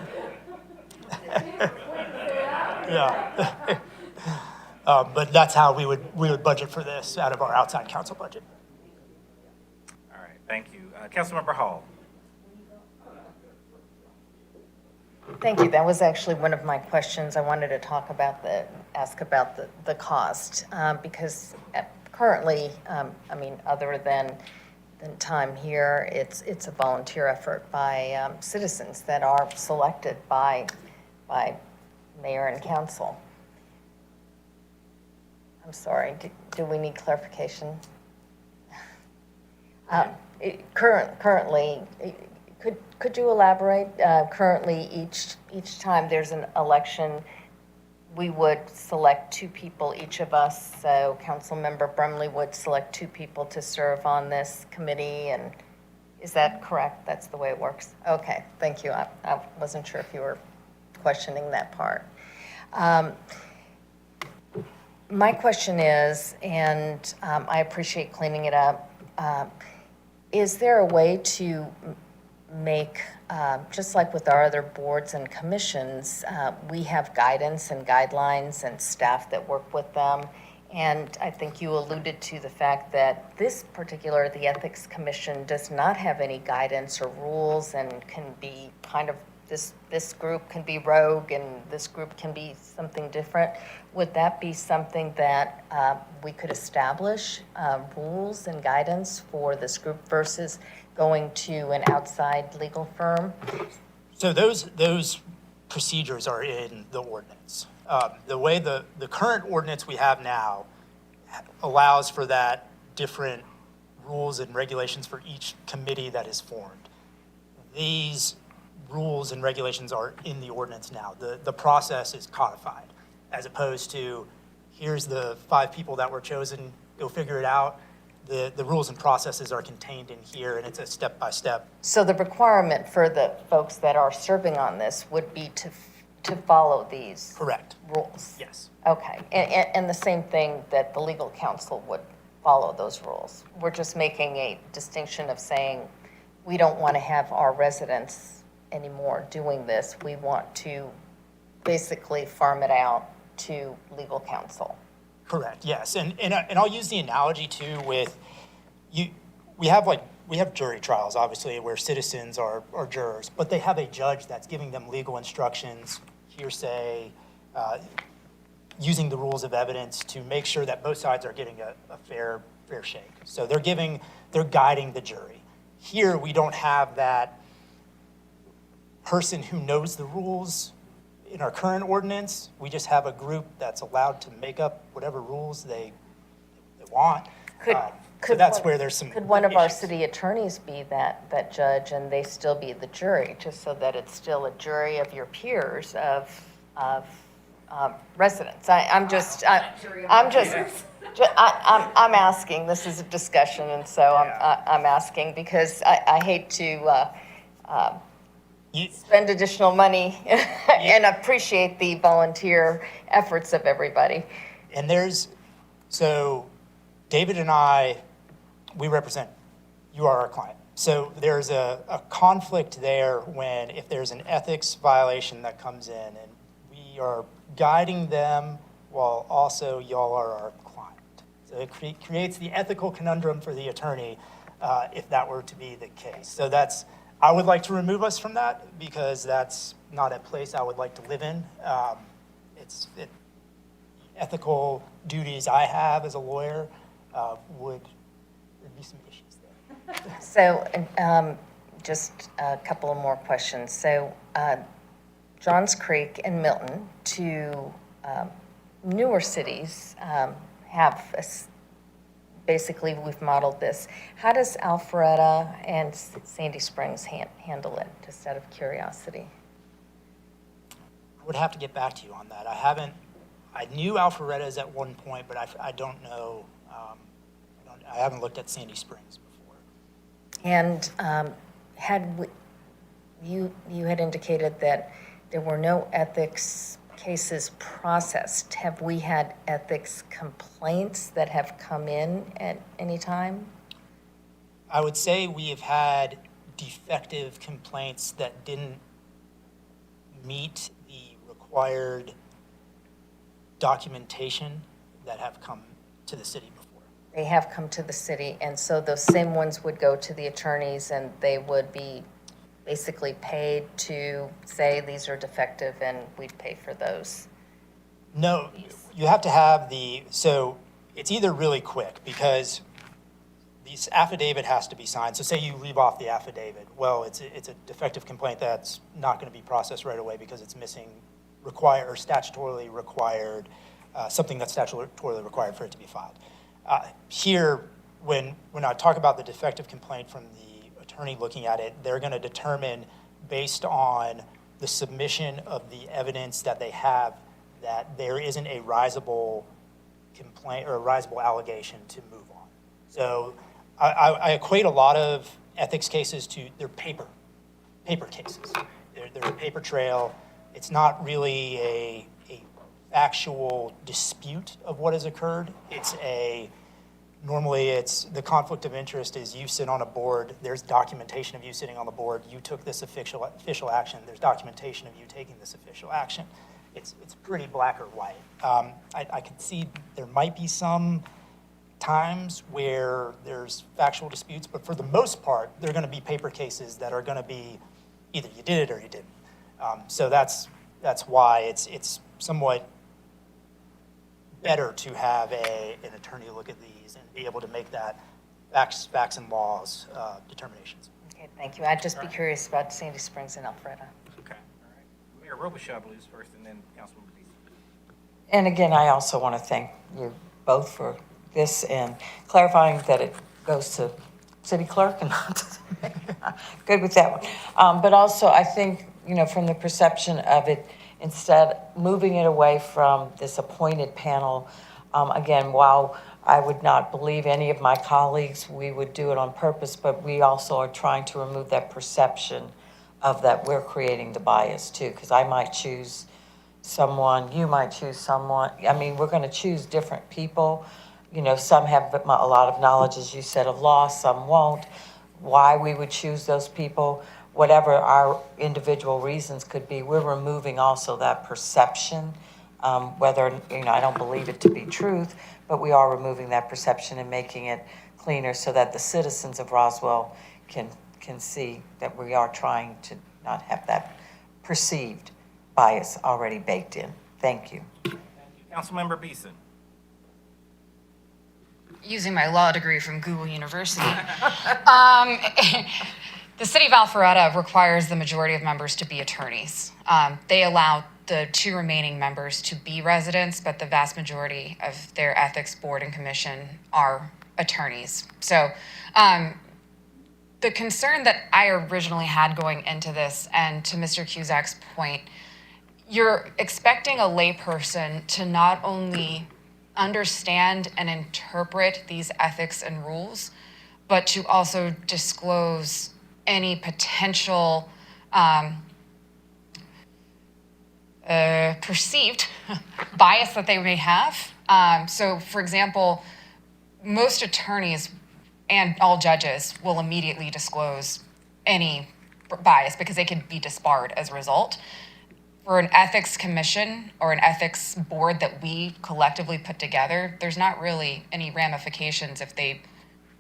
yeah. But that's how we would budget for this, out of our outside counsel budget. All right, thank you. Councilmember Hall? Thank you. That was actually one of my questions. I wanted to ask about the cost, because currently, other than time here, it's a volunteer effort by citizens that are selected by by mayor and council. I'm sorry, do we need clarification? Currently, could you elaborate? Currently, each time there's an election, we would select two people, each of us. So Councilmember Brumley would select two people to serve on this committee, and is that correct? That's the way it works? Okay, thank you. I wasn't sure if you were questioning that part. My question is, and I appreciate cleaning it up, is there a way to make, just like with our other boards and commissions, we have guidance and guidelines and staff that work with them. And I think you alluded to the fact that the Ethics Commission does not have any guidance or rules and can be kind of, this group can be rogue and this group can be something different. Would that be something that we could establish, rules and guidance for this group versus going to an outside legal firm? So those procedures are in the ordinance. The way the current ordinance we have now allows for that different rules and regulations for each committee that is formed. These rules and regulations are in the ordinance now. The process is codified, as opposed to, here's the 5 people that were chosen, go figure it out. The rules and processes are contained in here, and it's a step-by-step. So the requirement for the folks that are serving on this would be to follow these Correct. rules? Yes. Okay, and the same thing that the legal counsel would follow those rules. We're just making a distinction of saying, we don't want to have our residents anymore doing this. We want to basically farm it out to legal counsel. Correct, yes. And I'll use the analogy too with, we have jury trials, obviously, where citizens are jurors, but they have a judge that's giving them legal instructions, hearsay, using the rules of evidence to make sure that both sides are getting a fair shake. So they're guiding the jury. Here, we don't have that person who knows the rules in our current ordinance. We just have a group that's allowed to make up whatever rules they want. So that's where there's some Could one of our issues. city attorneys be that judge and they still be the jury, just so that it's still a jury of your peers of residents? I'm asking, this is a discussion, and so I'm asking because I hate to spend additional money and appreciate the volunteer efforts of everybody. And so David and I, we represent, you are our client. So there's a conflict there when, if there's an ethics violation that comes in, and we are guiding them while also y'all are our client. So it creates the ethical conundrum for the attorney if that were to be the case. So I would like to remove us from that because that's not a place I would like to live in. Ethical duties I have as a lawyer there'd be some issues there. So just a couple of more questions. So Johns Creek and Milton, two newer cities, basically we've modeled this. How does Alpharetta and Sandy Springs handle it, just out of curiosity? I would have to get back to you on that. I knew Alpharetta's at one point, but I don't know. I haven't looked at Sandy Springs before. And you had indicated that there were no ethics cases processed. Have we had ethics complaints that have come in at any time? I would say we have had defective complaints that didn't meet the required documentation that have come to the city before. They have come to the city, and so those same ones would go to the attorneys, and they would be basically paid to say these are defective, and we'd pay for those. No, you have to have so it's either really quick because this affidavit has to be signed. So say you leave off the affidavit. Well, it's a defective complaint that's not going to be processed right away because it's missing require, or statutorily required, something that's statutorily required for it to be filed. Here, when I talk about the defective complaint from the attorney looking at it, they're going to determine based on the submission of the evidence that they have that there isn't a risable complaint or a risable allegation to move on. So I equate a lot of ethics cases to they're paper cases. They're a paper trail. It's not really a factual dispute of what has occurred. Normally it's the conflict of interest is you sit on a board, there's documentation of you sitting on the board, you took this official action, there's documentation of you taking this official action. It's pretty black or white. I can see there might be some times where there's factual disputes, but for the most part, they're going to be paper cases that are going to be either you did it or you didn't. So that's why it's somewhat better to have an attorney look at these and be able to make that facts and laws determinations. Okay, thank you. I'd just be curious about Sandy Springs and Alpharetta. Okay, all right. Mayor Robichaud, I believe, is first, and then Councilwoman Dees. And again, I also want to thank you both for this and clarifying that it goes to city clerk and not to the mayor. Good with that one. But also, I think, from the perception of it, instead moving it away from this appointed panel, again, while I would not believe any of my colleagues, we would do it on purpose, but we also are trying to remove that perception of that we're creating the bias too, because I might choose someone, you might choose someone. I mean, we're going to choose different people. Some have a lot of knowledge, as you said, of law, some won't. Why we would choose those people, whatever our individual reasons could be, we're removing also that perception, whether, I don't believe it to be truth, but we are removing that perception and making it cleaner so that the citizens of Roswell can see that we are trying to not have that perceived bias already baked in. Thank you. Thank you. Councilmember Beeson. Using my law degree from Google University. The city of Alpharetta requires the majority of members to be attorneys. They allow the 2 remaining members to be residents, but the vast majority of their ethics board and commission are attorneys. So the concern that I originally had going into this, and to Mr. Cusack's point, you're expecting a layperson to not only understand and interpret these ethics and rules, but to also disclose any potential perceived bias that they may have. So, for example, most attorneys and all judges will immediately disclose any bias because they can be disbarred as a result. For an ethics commission or an ethics board that we collectively put together, there's not really any ramifications if they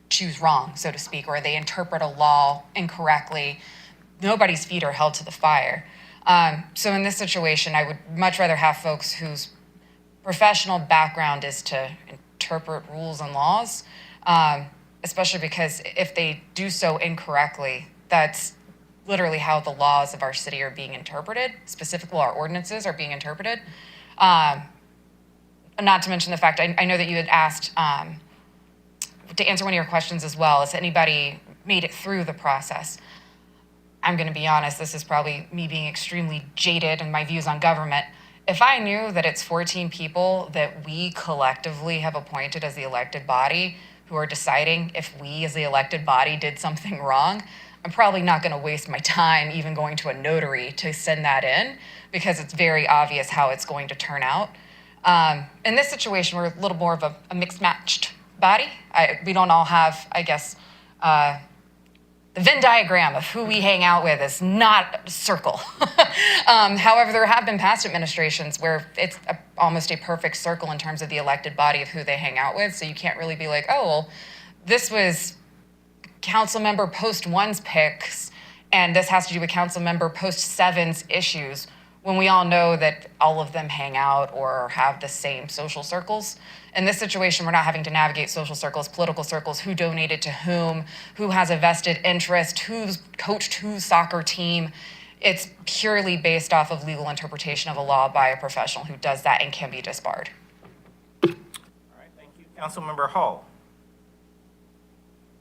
choose wrong, so to speak, or they interpret a law incorrectly. Nobody's feet are held to the fire. So in this situation, I would much rather have folks whose professional background is to interpret rules and laws, especially because if they do so incorrectly, that's literally how the laws of our city are being interpreted, specifically our ordinances are being interpreted. Not to mention the fact, I know that you had asked, to answer one of your questions as well, has anybody made it through the process? I'm gonna be honest, this is probably me being extremely jaded in my views on government. If I knew that it's 14 people that we collectively have appointed as the elected body who are deciding if we as the elected body did something wrong, I'm probably not going to waste my time even going to a notary to send that in because it's very obvious how it's going to turn out. In this situation, we're a little more of a mixed-matched body. We don't all have, I guess, the Venn diagram of who we hang out with is not a circle. However, there have been past administrations where it's almost a perfect circle in terms of the elected body of who they hang out with. So you can't really be like, oh, well, this was council member post 1's picks, and this has to do with council member post 7's issues, when we all know that all of them hang out or have the same social circles. In this situation, we're not having to navigate social circles, political circles, who donated to whom, who has a vested interest, who's coached whose soccer team. It's purely based off of legal interpretation of a law by a professional who does that and can be disbarred. All right, thank you. Councilmember Hall.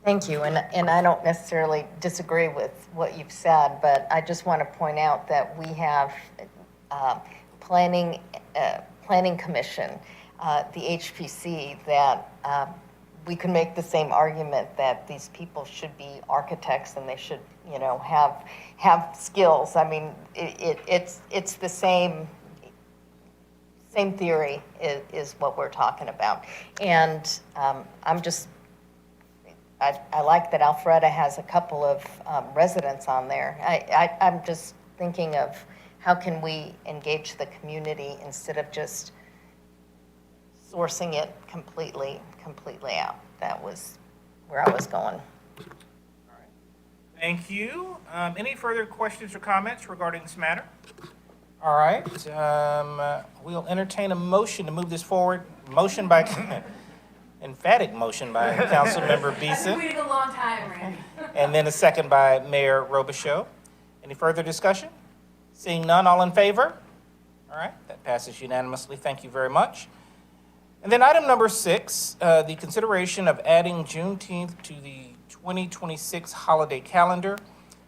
Thank you, and I don't necessarily disagree with what you've said, but I just want to point out that we have planning commission, the HPC, that we can make the same argument that these people should be architects and they should, have skills. I mean, it's the same theory is what we're talking about, and I like that Alpharetta has a couple of residents on there. I'm just thinking of how can we engage the community instead of just sourcing it completely out. That was where I was going. Thank you. Any further questions or comments regarding this matter? All right, we'll entertain a motion to move this forward. Motion by, emphatic motion by Councilmember Beeson. I've been waiting a long time, Randy. And then a second by Mayor Robichaux. Any further discussion? Seeing none, all in favor? All right, that passes unanimously. Thank you very much. And then item number 6, the consideration of adding Juneteenth to the 2026 holiday calendar,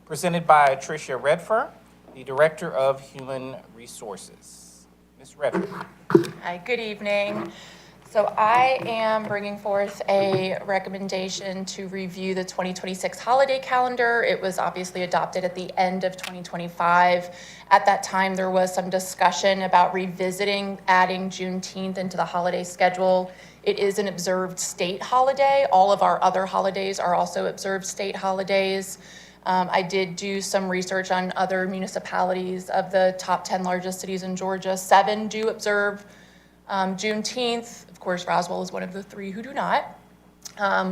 presented by Tricia Redfern, the Director of Human Resources. Ms. Redfern. Hi, good evening. So I am bringing forth a recommendation to review the 2026 holiday calendar. It was obviously adopted at the end of 2025. At that time, there was some discussion about revisiting adding Juneteenth into the holiday schedule. It is an observed state holiday. All of our other holidays are also observed state holidays. I did do some research on other municipalities. Of the top 10 largest cities in Georgia, 7 do observe Juneteenth. Of course, Roswell is one of the 3 who do not.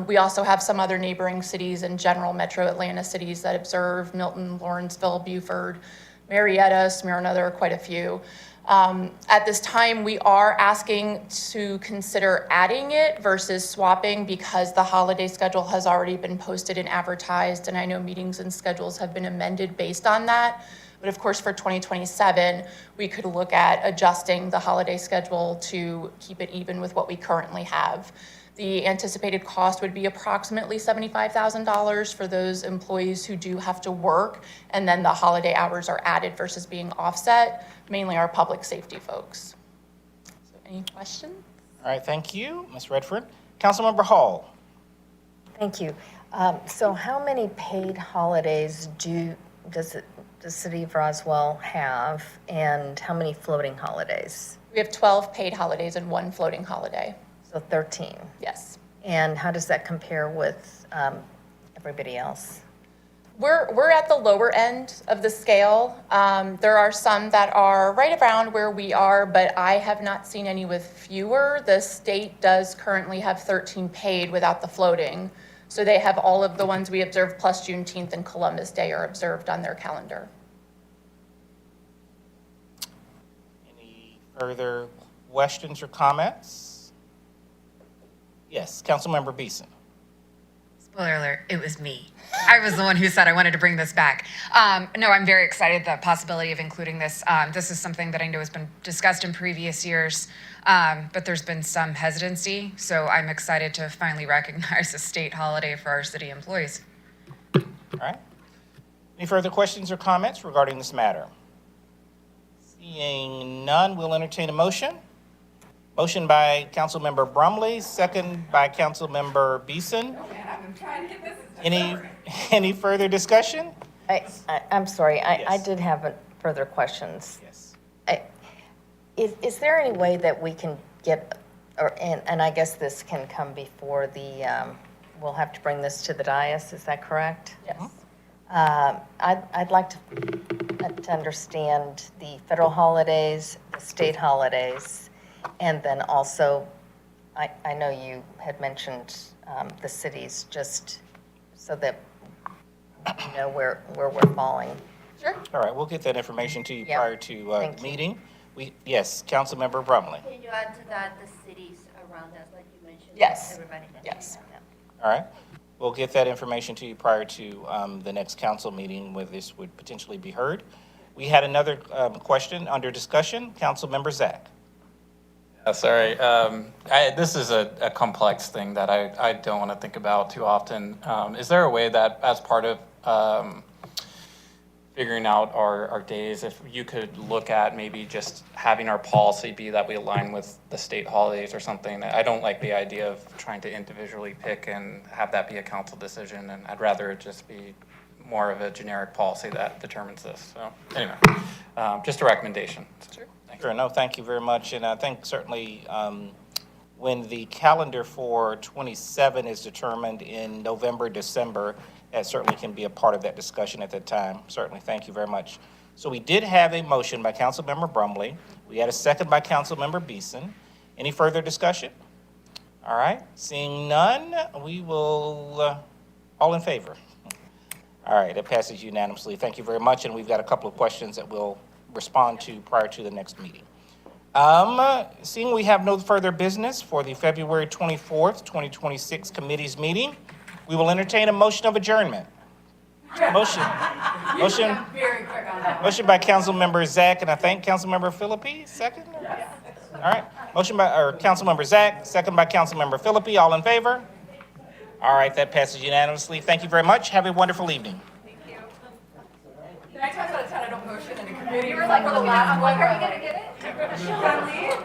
We also have some other neighboring cities and general metro Atlanta cities that observe: Milton, Lawrenceville, Beaufort, Marietta, Smyrna. There are quite a few. At this time, we are asking to consider adding it versus swapping, because the holiday schedule has already been posted and advertised, and I know meetings and schedules have been amended based on that. But of course, for 2027, we could look at adjusting the holiday schedule to keep it even with what we currently have. The anticipated cost would be approximately $75,000 for those employees who do have to work, and then the holiday hours are added versus being offset, mainly our public safety folks. So any questions? All right, thank you, Ms. Redfern. Councilmember Hall. Thank you. So how many paid holidays does the city of Roswell have, and how many floating holidays? We have 12 paid holidays and 1 floating holiday. So 13. Yes. And how does that compare with everybody else? We're at the lower end of the scale. There are some that are right around where we are, but I have not seen any with fewer. The state does currently have 13 paid without the floating. So they have all of the ones we observe plus Juneteenth and Columbus Day are observed on their calendar. Any further questions or comments? Yes, Councilmember Beeson. Spoiler alert, it was me. I was the one who said I wanted to bring this back. No, I'm very excited the possibility of including this. This is something that I know has been discussed in previous years, but there's been some hesitancy. So I'm excited to finally recognize a state holiday for our city employees. All right. Any further questions or comments regarding this matter? Seeing none, we'll entertain a motion. Motion by Councilmember Brumley, second by Councilmember Beeson. I'm trying to get this. Any further discussion? I'm sorry, I Yes. did have further questions. Yes. Is there any way that we can get, and I guess this can come before we'll have to bring this to the dais, is that correct? Yes. I'd like to understand the federal holidays, the state holidays, and then also, I know you had mentioned the cities, just so that you know where we're falling. Sure. All right, we'll get that information to you Yeah. prior to Thank the you. meeting. Yes, Councilmember Brumley. Can you add to that the cities around us, like you mentioned? Yes. Everybody. Yes. All right, we'll get that information to you prior to the next council meeting where this would potentially be heard. We had another question under discussion. Councilmember Zach. Sorry, this is a complex thing that I don't want to think about too often. Is there a way that as part of figuring out our days, if you could look at maybe just having our policy be that we align with the state holidays or something? I don't like the idea of trying to individually pick and have that be a council decision, and I'd rather it just be more of a generic policy that determines this. So anyway, just a recommendation. Sure. Sure, no, thank you very much. And I think certainly when the calendar for 27 is determined in November, December, that certainly can be a part of that discussion at that time. Certainly, thank you very much. So we did have a motion by Councilmember Brumley. We had a second by Councilmember Beeson. Any further discussion? All right, seeing none, we will, all in favor? All right, that passes unanimously. Thank you very much, and we've got a couple of questions that we'll respond to prior to the next meeting. Seeing we have no further business for the February 24th, 2026 committee's meeting, we will entertain a motion of adjournment. Motion by Councilmember Zach, and I think Councilmember Philippi, second? All right, motion by, or Councilmember Zach, second by Councilmember Philippi, all in favor? All right, that passes unanimously. Thank you very much. Have a wonderful evening. Thank you. 9 times out of 10, I don't motion in a committee. You were like, we're the last. I'm like, are you gonna get it? Should I leave?